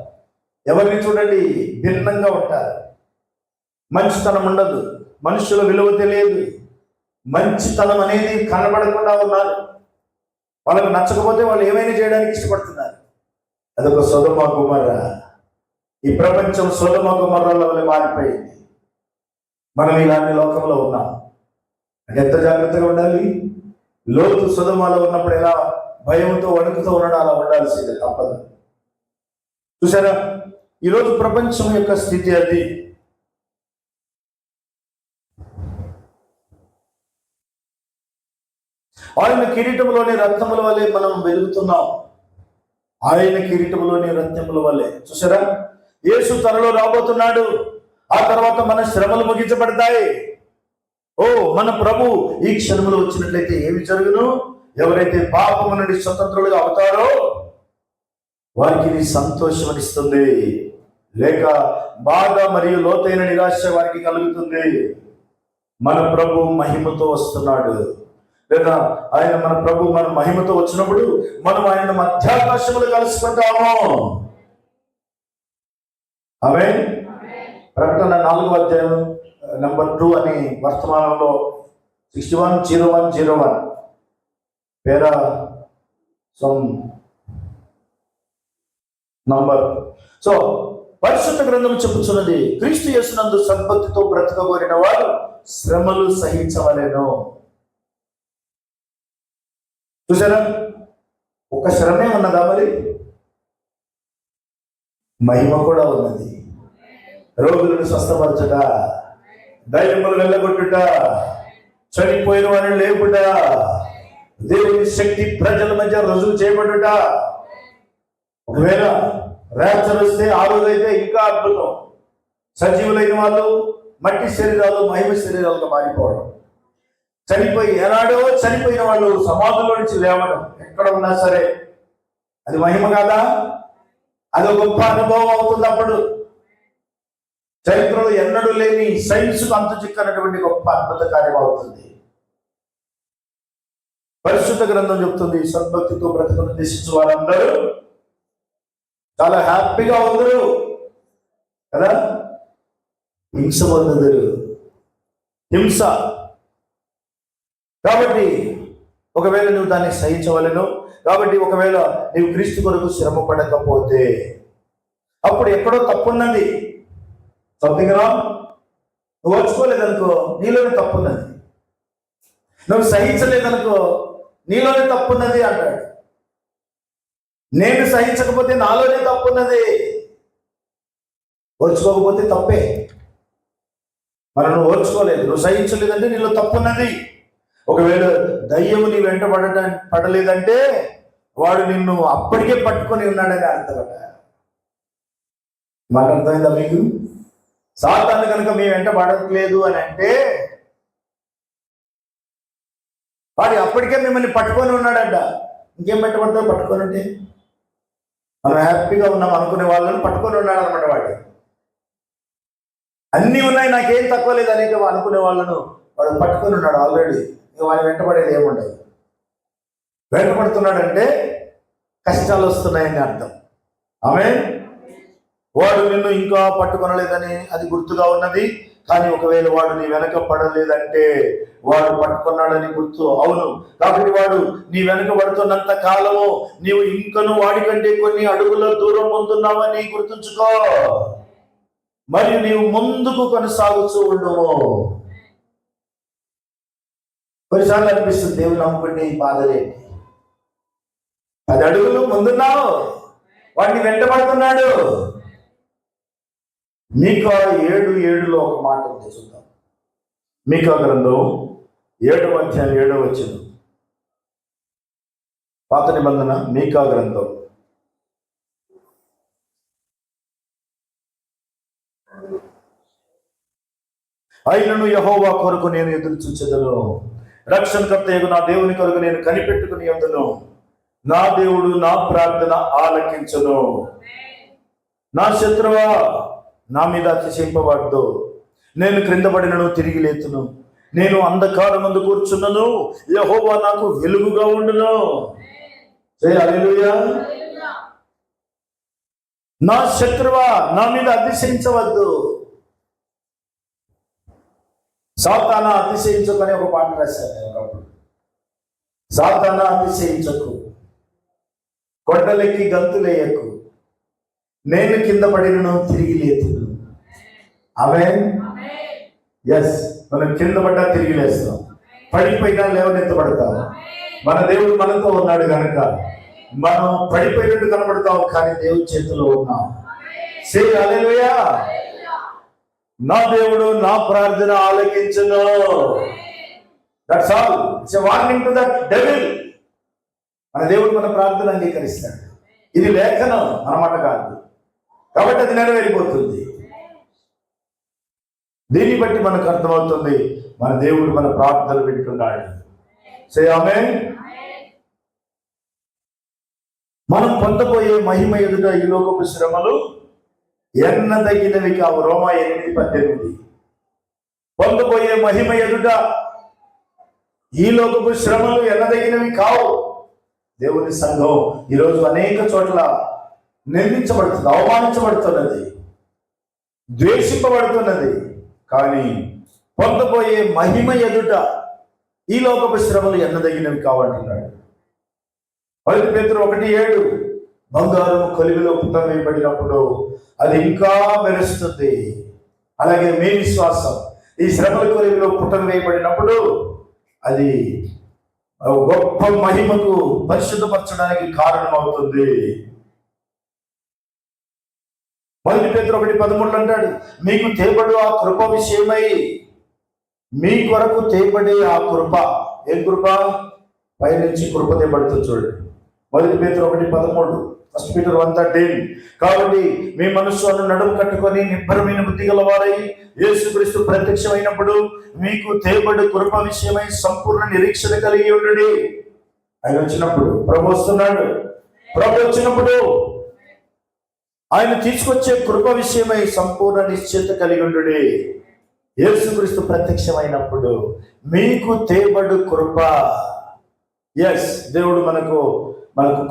ఎవరిని చూడండి భిన్నంగా ఉంటారు. మంచితనం ఉండదు, మనుషుల విలువ తెలియదు, మంచితనం అనేది కనబడకుండా ఉన్నారు. వాళ్ళకు నచ్చకపోతే వాళ్ళు ఏమైనా చేయడానికి ఇష్టపడుతున్నారు. అదొక సొదొమ గొమొర్రా. ఈ ప్రపంచం సొదొమ గొమొర్రాల వల్ల మారిపోయింది. మనం ఇలాంటి లోకంలో ఉన్నాం. అంటే ఎంత జాగ్రత్తగా ఉండాలి. లోతు సొదొమలో ఉన్నప్పుడు ఎలా భయంతో వణుకుతూ ఉన్నాడు, అలా ఉండాల్సిందే, తప్పదు. చూసారా, ఈరోజు ప్రపంచం యొక్క స్థితి అది. ఆయన కిరీటంలోని రత్నముల వల్లే మనం వెలుగుతున్నాం. ఆయన కిరీటంలోని రత్నముల వల్లే. చూసారా, యేసు త్వరలో రాబోతున్నాడు. ఆ తర్వాత మన శ్రమలు ముగించబడతాయి. ఓ మన ప్రభు ఈ క్షణంలో వచ్చినట్లయితే ఏమి జరుగును? ఎవరైతే పాపము నుండి స్వతంత్రులుగా అవుతారో వారికి ఇది సంతోషం అనిస్తుంది, లేక బాధ మరియు లోతైన నిరాశ వారికి కలుగుతుంది. మన ప్రభు మహిమతో వస్తున్నాడు. లేదా మన ప్రభు మన మహిమతో వచ్చినప్పుడు మనం ఆయన మధ్యాకాశములు కలుసుకుంటాము. ఆమేన్. ప్రకటన 4వ అధ్యాయం నెంబర్ 2 అని వర్తమానంలో 61:01:01 పేరా సమ్ నంబర్. సో పరిశుద్ధ గ్రంథం చెప్పుచున్నది, క్రీస్తు యేసునందు సద్భక్తితో బ్రతకగోరిన వారు శ్రమలు సహించవలెను. చూసారా, ఒక శ్రమే ఉన్నదా? మరి మహిమ కూడా ఉన్నది. రోగులను స్వస్థపరచుట, దయ్యములు వెళ్ళగొట్టుట, చనిపోయిన వారిని లేపుట, దేవుని శక్తి ప్రజల మధ్య రుజువు చేయబడుట. ఒకవేళ ర్యాప్చర్ వస్తే ఆ రోజైతే ఇంకా అద్భుతం. సజీవులైన వాళ్ళు మట్టి శరీరాలు మహిమ శరీరాలుగా మారిపోవడం, ఏనాడో చనిపోయిన వాళ్ళు సమాధుల్లో నుంచి లేవడం, ఎక్కడ ఉన్నా సరే అది మహిమ కాదా? అది ఒక గొప్ప అనుభవం అవుతుంది. అప్పుడు చరిత్రలో ఎన్నడూ లేని సైన్స్కు అంతు చిక్కనటువంటి గొప్ప అద్భుత కార్యం అవుతుంది. పరిశుద్ధ గ్రంథం చెప్తుంది, సద్భక్తితో బ్రతుకును దేశించు వారందరూ చాలా హ్యాపీగా ఉందరు కదా. హింస పొందరు, హింస. కాబట్టి ఒకవేళ నువ్వు దాన్ని సహించవలను. కాబట్టి ఒకవేళ నీవు క్రీస్తు కొరకు శ్రమ పడకపోతే అప్పుడు ఎక్కడో తప్పున్నది. Something wrong. నువ్వు వచ్చుకోలేదనుకో నీలోనే తప్పున్నది. నువ్వు సహించలేదనుకో నీలోనే తప్పున్నది అంటాడు. నేను సహించకపోతే నాలోనే తప్పున్నది. ఓర్చుకోకపోతే తప్పే. మరి నువ్వు ఓర్చుకోలేదు, నువ్వు సహించలేదంటే నీలో తప్పున్నది. ఒకవేళ దయ్యము నీ వెంట పడలేదంటే వాడు నిన్ను అప్పటికే పట్టుకొని ఉన్నాడని అర్థమట. మాట అర్థమైందా మీకు? సాతాను కనుక మీ వెంట పడట్లేదు అని అంటే వాడు అప్పటికే మిమ్మల్ని పట్టుకొని ఉన్నాడంట. ఇంకేం వెంటబడతావు? పట్టుకొని ఉంటే మనం హ్యాపీగా ఉన్నాం అనుకునే వాళ్ళని పట్టుకొని ఉన్నాడు అనమాట. వాడు అన్నీ ఉన్నాయి, నాకేం తక్కువ లేదు అనేక అనుకునే వాళ్ళను వాడు పట్టుకొని ఉన్నాడు ఆల్రెడీ. వాడు వెంటబడేది ఏముండదు. వెంటబడుతున్నాడంటే కష్టాలు వస్తున్నాయని అర్థం. ఆమేన్. వాడు నిన్ను ఇంకా పట్టుకొనలేదని అది గుర్తుగా ఉన్నది. కానీ ఒకవేళ వాడు నీ వెనక పడలేదంటే వాడు పట్టుకున్నాడని గుర్తు. అవును, కాబట్టి వాడు నీ వెనక పడుతున్నంత కాలము నీవు ఇంకను వాడికంటే కొన్ని అడుగుల దూరం ముందున్నావని గుర్తుంచుకో. మరియు నీవు ముందుకు కొనసాగుతూ ఉండవు. కొన్నిసార్లు అనిపిస్తుంది, దేవుడు నమ్ముకుంటే ఈ బాధలేంటి, 10 అడుగులు ముందున్నావు, వాడిని వెంటబడుతున్నాడు. మీకా 7:7 ఒక మాట ఉంది, చూద్దాం. మీకా గ్రంథం 7వ అధ్యాయం 7వ వచనం. పాత నిబంధన మీకా గ్రంథం 'అయినను యెహోవా కొరకు నేను ఎదురు చూచెదను, రక్షణకర్తయగు నా దేవుని కొరకు నేను కనిపెట్టుకుని అందును. నా దేవుడు నా ప్రార్థన ఆలకించును. నా శత్రువా, నా మీద అతిశయింపబడ్డు. నేను క్రింద పడినను తిరిగి లేతును. నేను అంధకారమందు కూర్చున్నను, యెహోవా నాకు వెలుగుగా ఉండును. హల్లెలూయా. నా శత్రువా, నా మీద అతిశయించవద్దు. సాతానా అతిశయించకని ఒక పాట రాశాను నేను ఒకప్పుడు. సాతానా అతిశయించకు, కొండలెక్కి గంతులేయకు, నేను కింద పడినను తిరిగి లేతును. ఆమేన్. ఎస్, మనం కింద పడ్డా తిరిగి లేస్తాం, పడిపోయినా లేవనెత్తబడతాం. మన దేవుడు మనతో ఉన్నాడు కనుక మనం పడిపోయినట్టు కనబడతాం, కానీ దేవుడి చేతిలో ఉన్నాం. సే హల్లెలూయా. నా దేవుడు నా ప్రార్థన ఆలకించును. That's all. It's a warning to that devil. మన దేవుడు మన ప్రార్థన అంగీకరిస్తాడు. ఇది లేఖనం అన్నమాట కాదు, కాబట్టి అది నెరవేరిపోతుంది. దీన్ని బట్టి మనకు అర్థమవుతుంది మన దేవుడు మన ప్రార్థనలు వింటున్నాడు. సే ఆమేన్. మనం పొందబోయే మహిమ ఎదుట ఈ లోకపు శ్రమలు ఎన్నదగినవి కావు. రోమా 8:18. పొందబోయే మహిమ ఎదుట ఈ లోకపు శ్రమలు ఎన్నదగినవి కావు. దేవుని సంఘం ఈరోజు అనేక చోట్ల నిందించబడుతుంది, అవమానించబడుతున్నది, ద్వేషింపబడుతున్నది. కానీ పొందబోయే మహిమ ఎదుట ఈ లోకపు శ్రమలు ఎన్నదగినవి కావంటున్నాడు. 1 పేతురు 1:7. బంగారం కొలిమిలో పుటం వేయబడినప్పుడు అది ఇంకా మెరుస్తుంది, అలాగే మీ విశ్వాసం ఈ శ్రమల కొలిమిలో పుటం వేయబడినప్పుడు అది గొప్ప మహిమకు పరిశుద్ధపరచడానికి కారణమవుతుంది. 1 పేతురు 1:13 అంటాడు, మీకు తేబడు ఆ కృప విషయమై, మీ కొరకు తేబడే ఆ కృప. ఏం కృప? పైనుంచి కృప తేబడుతుంది. చూడండి, 1 పేతురు 1:13. 1 Peter 1:13. కాబట్టి మీ మనస్సును నడుము కట్టుకొని నిబ్బరమైన బుద్ధి గలవారై యేసుక్రీస్తు ప్రత్యక్షమైనప్పుడు మీకు తేబడు కృప విషయమై సంపూర్ణ నిరీక్షణ కలిగి ఉండండి. ఆయన వచ్చినప్పుడు, ప్రభు వస్తున్నాడు, ప్రభు వచ్చినప్పుడు ఆయన తీసుకొచ్చే కృప విషయమై సంపూర్ణ నిశ్చయిత కలిగి ఉండుడి. యేసుక్రీస్తు ప్రత్యక్షమైనప్పుడు మీకు తేబడు కృప. ఎస్, దేవుడు మనకు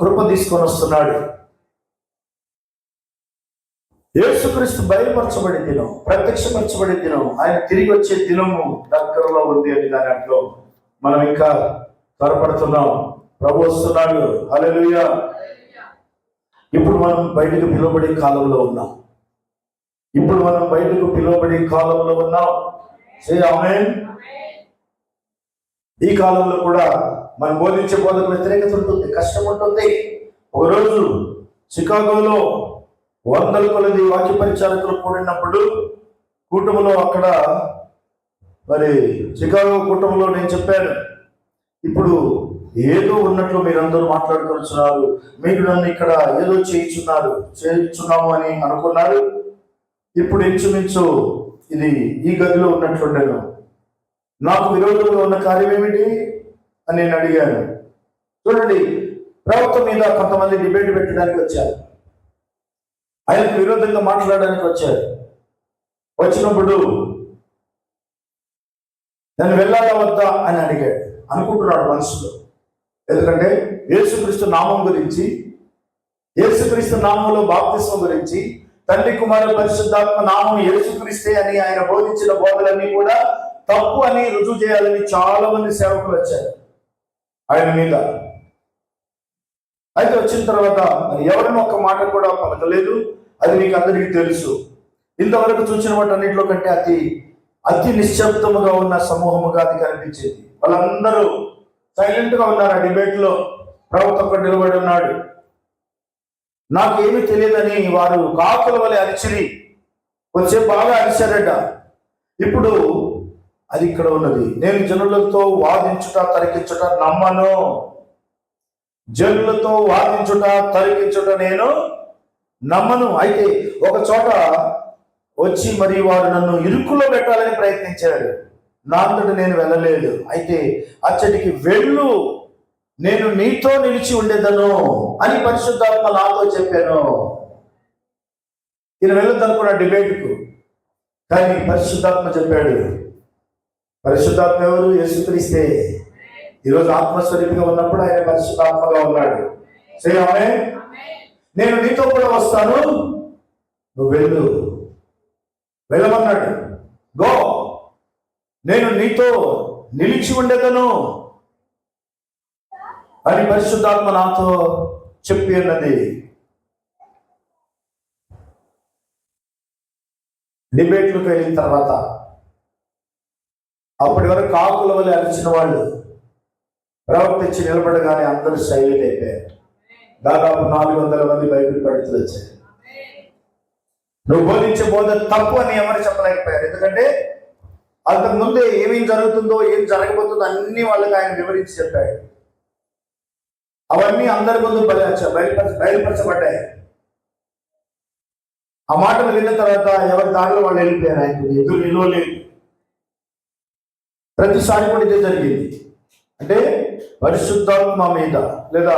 కృప తీసుకొని వస్తున్నాడు. యేసుక్రీస్తు బయలుపరచబడి దినం, ప్రత్యక్షపరచబడి దినం, ఆయన తిరిగి వచ్చే దినము దగ్గరలో ఉంది అని దాని అర్థం. మనం ఇంకా త్వరపడుతున్నాం, ప్రభు వస్తున్నాడు. హల్లెలూయా. ఇప్పుడు మనం బయటకు పిలువబడే కాలంలో ఉన్నాం. సే ఆమేన్. ఈ కాలంలో కూడా మనం బోధించే బోధకు వ్యతిరేకత ఉంటుంది, కష్టం ఉంటుంది, ఒకరోజు చికాగోలో వందల కొలది వాక్య పరిచారకులు కూడినప్పుడు కూటమిలో అక్కడ మరి చికాగో కూటమిలో నేను చెప్పాను, ఇప్పుడు ఏదో ఉన్నట్లు మీరందరూ మాట్లాడుకుంటున్నారు, మీరు నన్ను ఇక్కడ ఏదో చేయించున్నాము అని అనుకున్నారు. ఇప్పుడు ఇంచుమించు ఇది ఈ గదిలో ఉన్నట్లుండేను. నాకు విరోధంగా ఉన్న కార్యం ఏమిటి అని నేను అడిగాను. చూడండి, ప్రభుత్వం మీద కొంతమంది డిబేట్ పెట్టడానికి వచ్చారు, ఆయనకు విరోధంగా మాట్లాడడానికి వచ్చారు. వచ్చినప్పుడు నేను వెళ్ళాలా వద్దా అని అడిగాడు. అనుకుంటున్నాడు మనసులో, ఎందుకంటే యేసుక్రీస్తు నామం గురించి, యేసుక్రీస్తు నామంలో బాప్తిస్మం గురించి, తండ్రి కుమార పరిశుద్ధాత్మ నామం యేసుక్రీస్తే అని ఆయన బోధించిన బోధలన్నీ కూడా తప్పు అని రుజువు చేయాలని చాలా మంది సేవకులు వచ్చారు ఆయన మీద. అయితే వచ్చిన తర్వాత ఎవరైనా ఒక్క మాట కూడా పలకలేదు. అది మీకు అందరికీ తెలుసు. ఇంతవరకు చూసిన వాటి అన్నింటిలో కంటే అతి నిశ్శబ్దముగా ఉన్న సమూహముగా అది కనిపించేది. వాళ్ళందరూ సైలెంట్ గా ఉన్నారు. ఆ డిబేట్ లో ప్రభుత్వం ఒక్కడు నిలబడి ఉన్నాడు. నాకేమీ తెలియదని వారు కాకుల వలె అరిచిరి. వచ్చే బాగా అరిచారట. ఇప్పుడు అది ఇక్కడ ఉన్నది. నేను జనులతో వాదించుట తరికించుట నమ్మను. జనులతో వాదించుట తరికించుట నేను నమ్మను. అయితే ఒక చోట వచ్చి మరి వారు నన్ను ఇరుకులో పెట్టాలని ప్రయత్నించారు. నా అంతట నేను వెళ్ళలేదు. అయితే అచ్చటికి వెళ్ళు, నేను నీతో నిలిచి ఉండేదను అని పరిశుద్ధాత్మ నాతో చెప్పాను. ఈయన వెళ్ళొద్దనుకున్న డిబేట్కు, కానీ పరిశుద్ధాత్మ చెప్పాడు. పరిశుద్ధాత్మ ఎవరు? యేసుక్రీస్తే. ఈరోజు ఆత్మస్వరూపిగా ఉన్నప్పుడు ఆయన పరిశుద్ధాత్మగా ఉన్నాడు. ఆమె నేను నీతో కూడా వస్తాను, నువ్వు వెళ్ళు, వెళ్ళమన్నాడు. గో, నేను నీతో నిలిచి ఉండేదను అని పరిశుద్ధాత్మ నాతో చెప్పి ఉన్నది. డిబేట్లకు వెళ్ళిన తర్వాత అప్పటి వరకు కాకుల వల్ల అరిచిన వాళ్ళు ప్రవర్తించి నిలబడగానే అందరూ సైలెంట్ అయిపోయారు. దాదాపు 400 మంది బైబిల్ పండితులు వచ్చారు. నువ్వు బోధించే బోధ తప్పు అని ఎవరు చెప్పలేకపోయారు. ఎందుకంటే అంతకుముందే ఏమేం జరుగుతుందో, ఏం జరగబోతుందో అన్ని వాళ్ళకి ఆయన వివరించి చెప్పాడు. అవన్నీ అందరి ముందు బయలుపరచబడ్డాయి. ఆ మాటలు విన్న తర్వాత ఎవరి దారిలో వాళ్ళు వెళ్ళిపోయారు. ఆయన ఎదురు నిలవలేదు. ప్రతిసారి కూడా ఇదే జరిగింది. అంటే పరిశుద్ధాత్మ మీద లేదా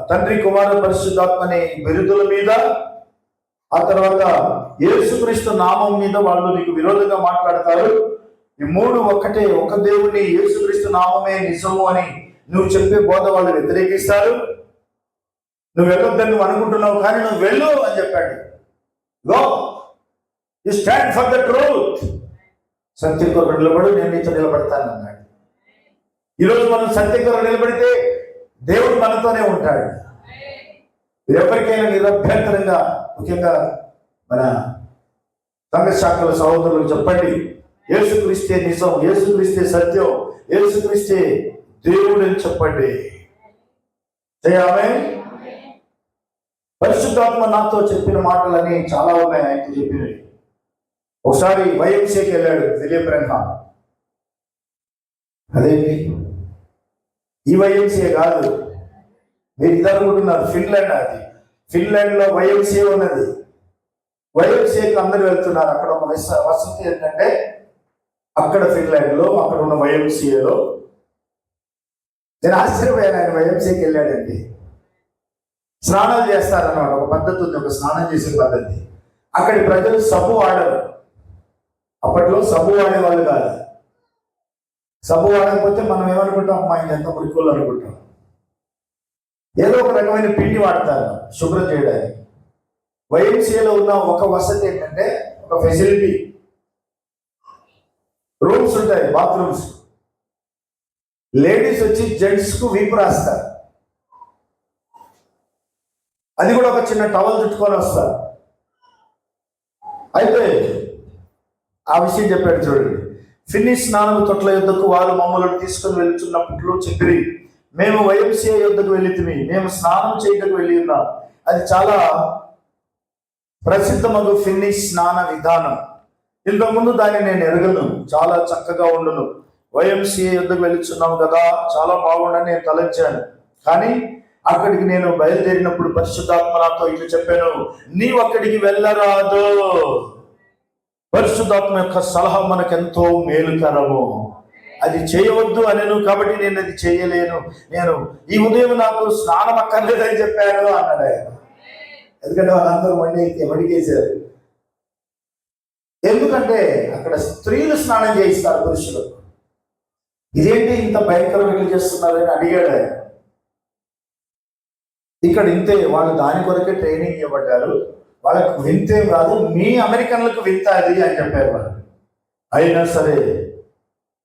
తండ్రి కుమార పరిశుద్ధాత్మ అనే బిరుదుల మీద, ఆ తర్వాత యేసుక్రీస్తు నామం మీద వాళ్ళు నీకు విరోధంగా మాట్లాడతారు. ఈ మూడు ఒక్కటే, ఒక దేవుని యేసుక్రీస్తు నామమే నిజము అని నువ్వు చెప్పే బోధ వాళ్ళు వ్యతిరేకిస్తారు. నువ్వు వెళ్ళొద్దని నువ్వు అనుకుంటున్నావు, కానీ నువ్వు వెళ్ళు అని చెప్పాడు. Go, you stand for the truth. సత్యం కొరకు నిలబడు, నేను నీతో నిలబడతాను అన్నాడు. ఈరోజు మనం సత్యం కొరకు నిలబడితే దేవుడు మనతోనే ఉంటాడు. ఎవరికైనా నిరభ్యంతరంగా, ముఖ్యంగా మన సంఘ శాఖల సహోదరులకు చెప్పండి, యేసుక్రీస్తే నిజం, యేసుక్రీస్తే సత్యం, యేసుక్రీస్తే దేవుడు అని చెప్పండి. ఆమేన్. పరిశుద్ధాత్మ నాతో చెప్పిన మాటలని చాలా ఉన్నాయి. ఆయనతో చెప్పినవి. ఒకసారి వైఎంసీకి వెళ్ళాడు విలియం బ్రెన్హామ్. అదేంటి, ఈ వైఎంసీఏ కాదు, మీరు ఇది అనుకుంటున్నారు, ఫిన్లాండ్. అది ఫిన్లాండ్ లో వైఎంసీఏ ఉన్నది. వైఎంసీఏకి అందరు వెళ్తున్నారు. అక్కడ ఒక వసతి ఏంటంటే, అక్కడ ఫిన్లాండ్ లో అక్కడ ఉన్న వైఎంసీఏలో నేను ఆశ్చర్యపోయాను. ఆయన వైఎంసీకి వెళ్ళాడండి. స్నానాలు చేస్తారన్నమాట. ఒక పద్ధతి ఉంది, ఒక స్నానం చేసే పద్ధతి. అక్కడి ప్రజలు సబ్బు వాడరు. అప్పట్లో సబ్బు వాడేవాళ్ళు కాదు. సబ్బు వాడకపోతే మనం ఏమనుకుంటాం, అమ్మాయి ఎంత మురికోళ్ళు అనుకుంటాం. ఏదో ఒక రకమైన పిండి వాడతారు శుభ్రం చేయడానికి. వైఎంసీఏలో ఉన్న ఒక వసతి ఏంటంటే, ఒక ఫెసిలిటీ, రూమ్స్ ఉంటాయి, బాత్రూమ్స్. లేడీస్ వచ్చి జెంట్స్ కు వీపు రాస్తారు. అది కూడా ఒక చిన్న టవల్ చుట్టుకొని వస్తారు. అయితే ఆ విషయం చెప్పాడు చూడండి. ఫిన్నిష్ స్నానం తొట్ల యుద్ధకు వారు మమ్మల్ని తీసుకొని వెళ్తున్నప్పుడు చెప్పిరి, మేము YMCA యుద్ధకు వెళ్ళితిమి, మేము స్నానం చేయటకు వెళ్ళి ఉన్నాం. అది చాలా ప్రసిద్ధమగు ఫిన్నిష్ స్నాన విధానం. ఇంతకుముందు దాన్ని నేను ఎరగను, చాలా చక్కగా ఉండును. YMCA యుద్ధకు వెళ్ళిచున్నాము కదా, చాలా బాగుండని నేను తలంచాను. కానీ అక్కడికి నేను బయలుదేరినప్పుడు పరిశుద్ధాత్మ నాతో ఇట్లా చెప్పాను, నీవు అక్కడికి వెళ్ళరాదు. పరిశుద్ధాత్మ యొక్క సలహా మనకెంతో మేలుకరము. అది చేయవద్దు అనను, కాబట్టి నేను అది చేయలేను. నేను ఈ ఉదయం నాకు స్నానం అక్కర్లేదని చెప్పాను అన్నాడు ఆయన. ఎందుకంటే వాళ్ళందరూ వడికేశారు. ఎందుకంటే అక్కడ స్త్రీలు స్నానం చేయిస్తారు పురుషులకు. ఇదేంటి ఇంత భయంకరంగా చేస్తున్నారని అడిగాడు ఆయన. ఇక్కడ ఇంతే, వాళ్ళు దాని కొరకే ట్రైనింగ్ ఇవ్వబడ్డారు. వాళ్ళకు వింతేం కాదు, మీ అమెరికన్లకు వింత అది అని చెప్పారు వాళ్ళు. అయినా సరే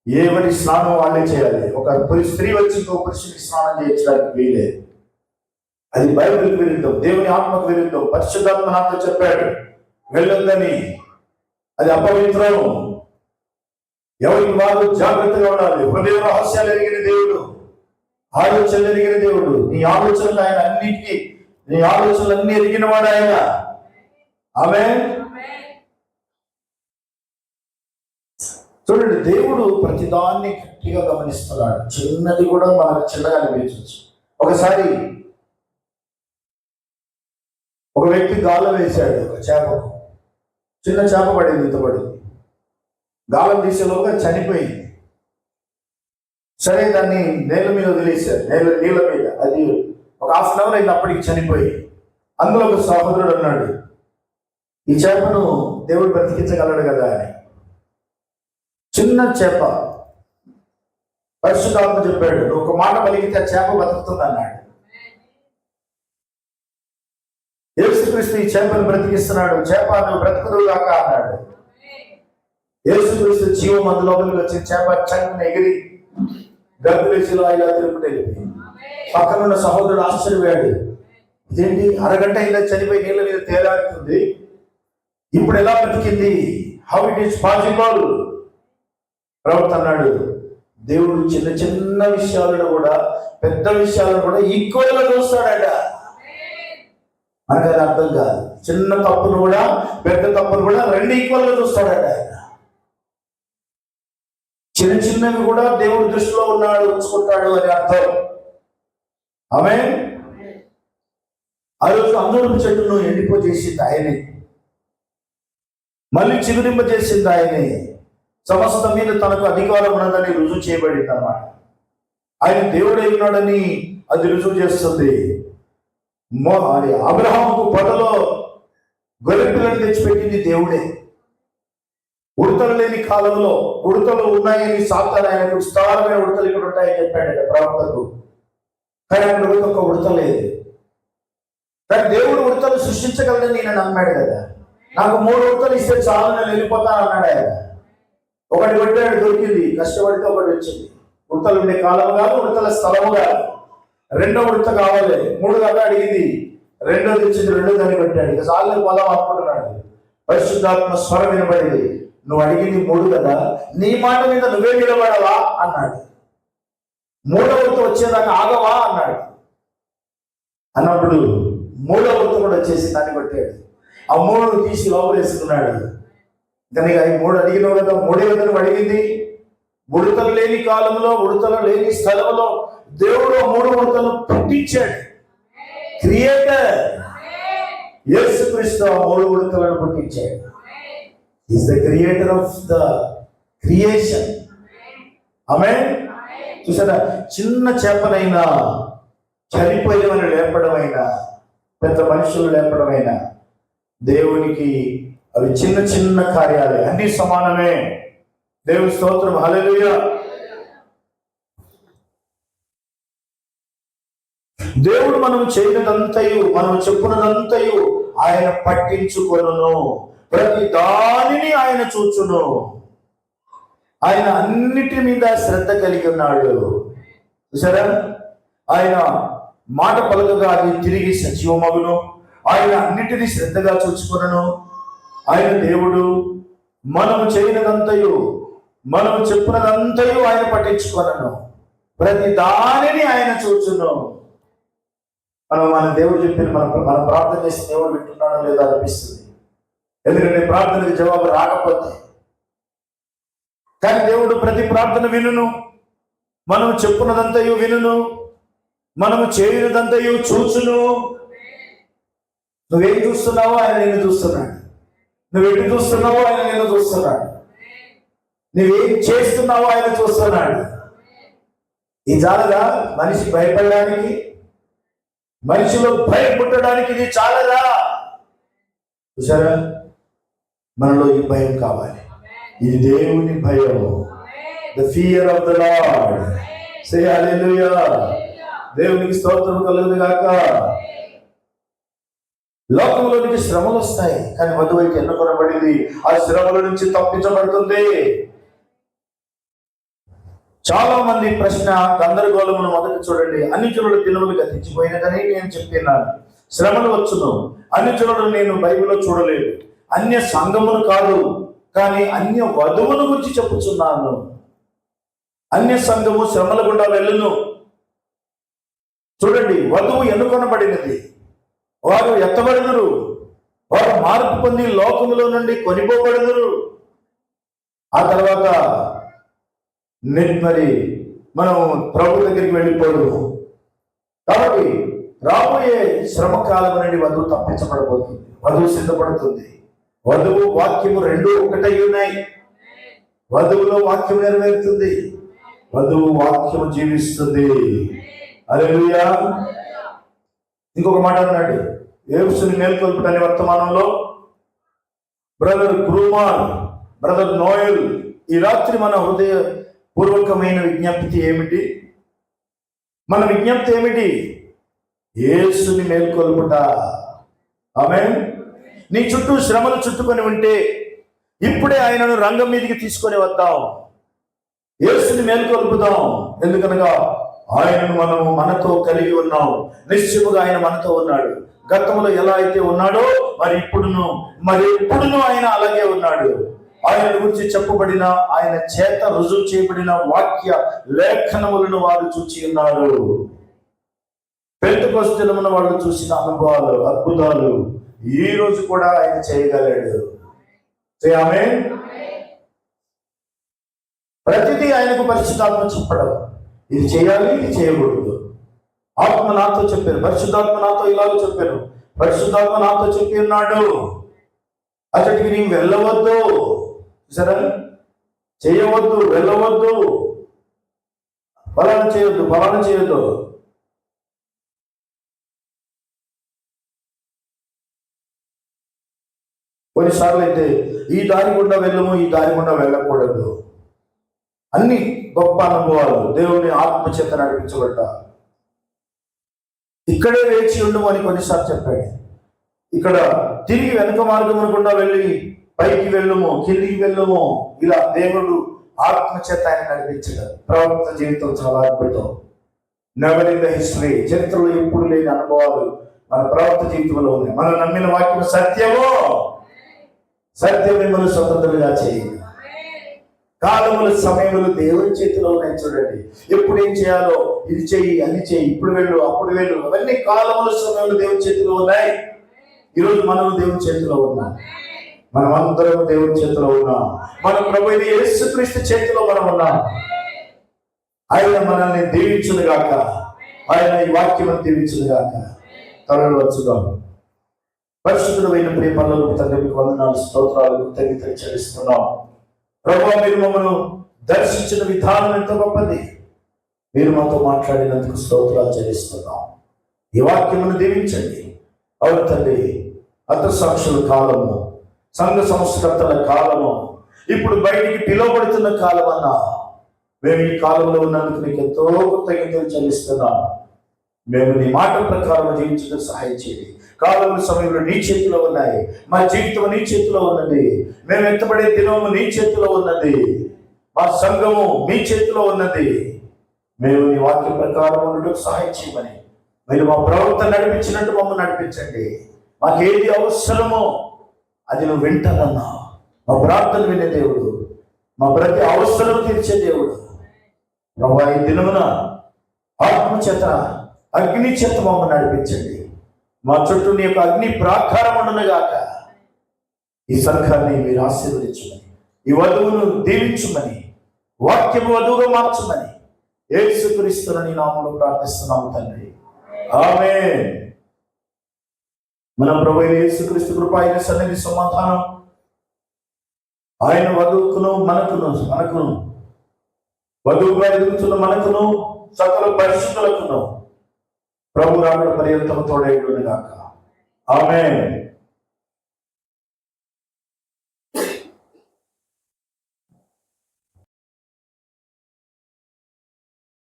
ఎవరి స్నానం వాళ్ళే చేయాలి. ఒక స్త్రీ వచ్చి ఇంకో పురుషుడికి స్నానం చేయించడానికి వీలేదు. అది బైబిల్కి విరుద్ధం, దేవుని ఆత్మకు విరుద్ధం. పరిశుద్ధాత్మ నాతో చెప్పాడు వెళ్ళొద్దని. అది అపవిత్రం. ఎవరికి వారు జాగ్రత్తగా ఉండాలి. హృదయ రహస్యాలు ఎరిగిన దేవుడు, ఆలోచనలు ఎరిగిన దేవుడు. నీ ఆలోచనలు ఆయన అన్నిటికీ, నీ ఆలోచనలు అన్ని ఎరిగిన వాడు ఆయన. ఆమేన్. చూడండి, దేవుడు ప్రతిదాన్ని గట్టిగా గమనిస్తున్నాడు. చిన్నది కూడా మనకు చిన్నగా అనిపించవచ్చు. ఒకసారి ఒక వ్యక్తి గాలం వేశాడు ఒక చేపకు. చిన్న చేప పడింది, ఇంత పడింది. గాలం తీసేలోగా చనిపోయింది. సరే, దాన్ని నేల మీద వదిలేశారు, నీళ్ళ మీద. అది ఒక ½ అవర్ అయింది, అప్పటికి చనిపోయి. అందులో ఒక సహోదరుడు అన్నాడు, ఈ చేపను దేవుడు బ్రతికించగలడు కదా అని. చిన్న చేప. పరిశుద్ధాత్మ చెప్పాడు, నువ్వు ఒక మాట పలికితే ఆ చేప బతుకుతుంది అన్నాడు. యేసుక్రీస్తు ఈ చేపను బ్రతికిస్తున్నాడు. చేప నువ్వు బ్రతుకుదువు కాక అన్నాడు. యేసుక్రీస్తు జీవం అందులోకి వచ్చి చేప చక్కని ఎగిరి గర్భలేసిలో ఇలా తిరుగుతే పక్కనున్న సహోదరుడు ఆశ్చర్యపోయాడు. ఇదేంటి, అరగంట ఇలా చనిపోయి నీళ్ళ మీద తేలాడుతుంది, ఇప్పుడు ఎలా బ్రతికింది? How it is possible? ప్రవక్త అన్నాడు, దేవుడు చిన్న చిన్న విషయాలను కూడా, పెద్ద విషయాలను కూడా ఈక్వల్ గా చూస్తాడట. మనకు అది అర్థం కాదు. చిన్న తప్పును కూడా పెద్ద తప్పును కూడా రెండు ఈక్వల్ గా చూస్తాడట ఆయన. చిన్న చిన్నవి కూడా దేవుడి దృష్టిలో ఉన్నాడు, ఉంచుకుంటాడు అని అర్థం. ఆమేన్. ఆ రోజు అంజూరపు చెట్టును ఎండిపోచేసింది ఆయనే, మళ్ళీ చిగురింపజేసింది ఆయనే. సమస్తం మీద తనకు అధికారం ఉన్నదని రుజువు చేయబడింది అన్నమాట. ఆయన దేవుడై ఉన్నాడని అది రుజువు చేస్తుంది. అబ్రహాముకు పొదలో గొర్రె పిల్లని తెచ్చిపెట్టింది దేవుడే. ఉడతలు లేని కాలంలో ఉడతలు ఉన్నాయని సాతాను ఆయనకు విస్తారమైన ఉడతలు ఇక్కడ ఉంటాయని చెప్పాడట ప్రవక్తకు. కానీ అక్కడ ఒక ఉడత లేదు. కానీ దేవుడు ఉడతలు సృష్టించగలదని నేను నమ్మాడు కదా. నాకు 3 ఉడతలు ఇస్తే చాలు, నేను వెళ్ళిపోతాను అన్నాడు ఆయన. ఒకటి పెట్టాడు, దొరికింది. కష్టపడితే ఒకటి వచ్చింది. ఉడతలు ఉండే కాలం కాదు, ఉడతల స్థలము కాదు. 2వ ఉడత కావాలి. 3 కదా అడిగింది, 2వ తెచ్చింది. 2వ దాన్ని పెట్టాడు. ఇక చాలు పొలం అనుకుంటున్నాడు. పరిశుద్ధాత్మ స్వరం వినబడింది, నువ్వు అడిగింది 3 కదా, నీ మాట మీద నువ్వే నిలబడవా అన్నాడు. 3వ ఉడత వచ్చేదాకా ఆగవా అన్నాడు. అన్నప్పుడు 3వ ఉడత కూడా వచ్చేసి దాన్ని కొట్టాడు. ఆ 3 తీసి లోపల వేసుకున్నాడు. దానికి 3 అడిగినావు కదా, 3వ ఉడతను అడిగింది. ఉడతలు లేని కాలంలో, ఉడతలు లేని స్థలంలో దేవుడు 3 ఉడతలను పుట్టించాడు. క్రియేటర్ యేసుక్రీస్తు 3 ఉడతలను పుట్టించాడు. Is the creator of the creation. ఆమేన్. చూసారా, చిన్న చేపనైనా, చనిపోయినవని లేపడమైనా, పెద్ద మనుషులు లేపడమైనా దేవునికి అవి చిన్న చిన్న కార్యాలే, అన్ని సమానమే. దేవుని స్తోత్రం, హల్లెలూయా. దేవుడు మనం చేయనదంతయు, మనం చెప్పునదంతయు ఆయన పట్టించుకొనును. ప్రతి దానిని ఆయన చూచును. ఆయన అన్నిటి మీద శ్రద్ధ కలిగి ఉన్నాడు. చూసారా, ఆయన మాట పలకగా అది తిరిగి సజీవమగును. ఆయన అన్నిటినీ శ్రద్ధగా చూచుకొనును. ఆయన దేవుడు. మనము చేయనదంతయు, మనము చెప్పినదంతయు ఆయన పట్టించుకొనను. ప్రతి దానిని ఆయన చూచును. మన దేవుడు చెప్పిన మనం ప్రార్థన చేసి దేవుడు వింటున్నాడో లేదో అనిపిస్తుంది. ఎందుకంటే ప్రార్థనకి జవాబు రాకపోతే. కానీ దేవుడు ప్రతి ప్రార్థన వినును, మనము చెప్పున్నదంతయు వినును, మనము చేయనిదంతయు చూచును. నువ్వేం చూస్తున్నావో ఆయన నిన్ను చూస్తున్నాడు, నువ్వెటు చూస్తున్నావో ఆయన నిన్ను చూస్తున్నాడు, నువ్వేం చేస్తున్నావో ఆయన చూస్తున్నాడు. ఈ చాలదా మనిషి భయపడడానికి, మనిషిలో భయం పుట్టడానికి ఇది చాలదా? చూసారా, మనలో ఈ భయం కావాలి. ఇది దేవుని భయం. The fear of the Lord. Say hallelujah. దేవునికి స్తోత్రం కలుగును గాక. లోకంలోనికి శ్రమలు వస్తాయి, కానీ వధువైకి ఎన్నుకొనబడింది ఆ శ్రమల నుంచి తప్పించబడుతుంది. చాలా మంది ప్రశ్న గందరగోళమును మొదట చూడండి. అన్ని జనుల దినములు గతించిపోయినదని నేను చెప్పినాను, శ్రమలు వచ్చును. అన్ని జనులు నేను బైబిల్లో చూడలేదు. అన్య సంఘమును కాదు, కానీ అన్య వధువును గురించి చెప్పుచున్నాను. అన్య సంఘము శ్రమల గుండా వెళ్ళును. చూడండి, వధువు ఎన్నుకొనబడినది, వారు ఎత్తబడుదురు, వారు మార్పు పొంది లోకములో నుండి కొనిపోబడుదురు. ఆ తర్వాత మరి మనం ప్రభు దగ్గరికి వెళ్ళిపోదు. కాబట్టి రాబోయే శ్రమ కాలం నుండి వధువు తప్పించబడబోతుంది, వధువు సిద్ధపడుతుంది. వధువు వాక్యము రెండు ఒకటై ఉన్నాయి. వధువులో వాక్యం నెరవేరుతుంది, వధువు వాక్యము జీవిస్తుంది. హల్లెలూయా. ఇంకొక మాట అన్నాడు, యేసుని మేల్కొల్పుటని వర్తమానంలో బ్రదర్ కుమార్, బ్రదర్ నోయల్, ఈ రాత్రి మన హృదయ పూర్వకమైన విజ్ఞప్తి ఏమిటి? మన విజ్ఞప్తి ఏమిటి? యేసుని మేల్కొల్పుట. ఆమేన్. నీ చుట్టూ శ్రమలు చుట్టుకొని ఉంటే ఇప్పుడే ఆయనను రంగం మీదకి తీసుకొని వద్దాం, యేసుని మేల్కొల్పుదాం. ఎందుకనగా ఆయనను మనము మనతో కలిగి ఉన్నాం. నిశ్చయముగా ఆయన మనతో ఉన్నాడు. గతంలో ఎలా అయితే ఉన్నాడో మరి ఎప్పుడును ఆయన అలాగే ఉన్నాడు. ఆయన గురించి చెప్పబడిన, ఆయన చేత రుజువు చేయబడిన వాక్య లేఖనములను వారు చూచి ఉన్నారు. పెంతెకొస్తేలమున వాళ్ళు చూసిన అనుభవాలు, అద్భుతాలు ఈ రోజు కూడా ఆయన చేయగలడు. ఆమేన్. ప్రతిదీ ఆయనకు పరిశుద్ధాత్మ చెప్పడం, ఇది చేయాలి, ఇది చేయకూడదు. ఆత్మ నాతో చెప్పారు, పరిశుద్ధాత్మ నాతో ఇలాగ చెప్పారు, పరిశుద్ధాత్మ నాతో చెప్పి ఉన్నాడు, అతడికి నీవు వెళ్ళవద్దు, సరే చేయవద్దు, వెళ్ళవద్దు, ఫలానా చేయొద్దు. కొన్నిసార్లు అయితే ఈ దారి గుండా వెళ్ళము, ఈ దారి గుండా వెళ్ళకూడదు. అన్ని గొప్ప అనుభవాలు దేవుని ఆత్మ చేత నడిపించబడ్డా. ఇక్కడే వేచి ఉండము అని కొన్నిసార్లు చెప్పాడు. ఇక్కడ తిరిగి వెనుక మార్గం గుండా వెళ్ళి పైకి వెళ్ళము, కిందికి వెళ్ళము, ఇలా దేవుడు ఆత్మ చేత ఆయన నడిపించగలరు. ప్రవక్త జీవితం చాలా అద్భుతం. నెవర్ ఇన్ ద హిస్టరీ, చరిత్రలో ఎప్పుడు లేని అనుభవాలు మన ప్రవక్త జీవితంలో ఉన్నాయి. మనం నమ్మిన వాక్యం సత్యము, సత్యం మిమ్మల్ని స్వతంత్రులుగా చేయండి. కాలములు సమయములు దేవుని చేతిలో ఉన్నాయి. చూడండి, ఎప్పుడు ఏం చేయాలో, ఇది చెయ్యి, అది చెయ్యి, ఇప్పుడు వెళ్ళు, అప్పుడు వెళ్ళు, అవన్నీ కాలములు సమయములు దేవుని చేతిలో ఉన్నాయి. ఈరోజు మనము దేవుని చేతిలో ఉన్నాం, మనం అందరం దేవుని చేతిలో ఉన్నాం. మన ప్రభు యేసుక్రీస్తు చేతిలో మనం ఉన్నాం. ఆయన మనల్ని దీవించును గాక, ఆయన ఈ వాక్యం దీవించును గాక. త్వరలో వచ్చుదాం. పరిశుద్ధుడైన ప్రియ పరలోకపు తండ్రి, మీకు వందనాలు, స్తోత్రాలు, కృతజ్ఞతలు చెల్లిస్తున్నాం. ప్రభువా, మీరు మమ్మల్ని దర్శించిన విధానం ఎంత గొప్పది. మీరు మాతో మాట్లాడినందుకు స్తోత్రాలు చెల్లిస్తున్నాం. ఈ వాక్యమును దీవించండి. అవును తండ్రి, అర్థసాక్షుల కాలము, సంఘ సంస్కర్తల కాలము, ఇప్పుడు బయటికి పిలువబడుతున్న కాలం అన్నా, మేము ఈ కాలంలో ఉన్నందుకు నీకు ఎంతో కృతజ్ఞతలు చెల్లిస్తున్నాం. మేము నీ మాట ప్రకారం జీవించడానికి సహాయం చేయండి. కాలముల సమయంలో నీ చేతిలో ఉన్నాయి, మా జీవితం నీ చేతిలో ఉన్నది, మేము ఎత్తబడే దినము నీ చేతిలో ఉన్నది, మా సంఘము నీ చేతిలో ఉన్నది. మేము నీ వాక్య ప్రకారం ఉండటం సహాయం చేయమని, మీరు మా ప్రవర్తన నడిపించినట్టు మమ్మల్ని నడిపించండి. మాకేది అవసరమో అది నువ్వు వింటానన్నా. మా ప్రార్థన వినే దేవుడు, మా ప్రతి అవసరం తీర్చే దేవుడు. ప్రభు, ఈ దినమున ఆత్మ చేత, అగ్ని చేత మమ్మల్ని నడిపించండి. మా చుట్టూ నీ యొక్క అగ్ని ప్రాకారం ఉండునుగాక. ఈ సంఘాన్ని మీరు ఆశీర్వదించమని, ఈ వధువును దీవించమని, వాక్యము వధువుగా మార్చమని యేసుక్రీస్తుని నామములో ప్రార్థిస్తున్నాము తండ్రి. ఆమేన్. మన ప్రభు అయిన యేసుక్రీస్తు కృప, ఆయన సన్నిధి, సమాధానం ఆయన వధువుకును మనకును వధువుగా ఎదుగుతున్న మనకును సకల పరిశుద్ధులకును ప్రభు రాకడ పర్యంతము తోడై ఉండును గాక. ఆమేన్.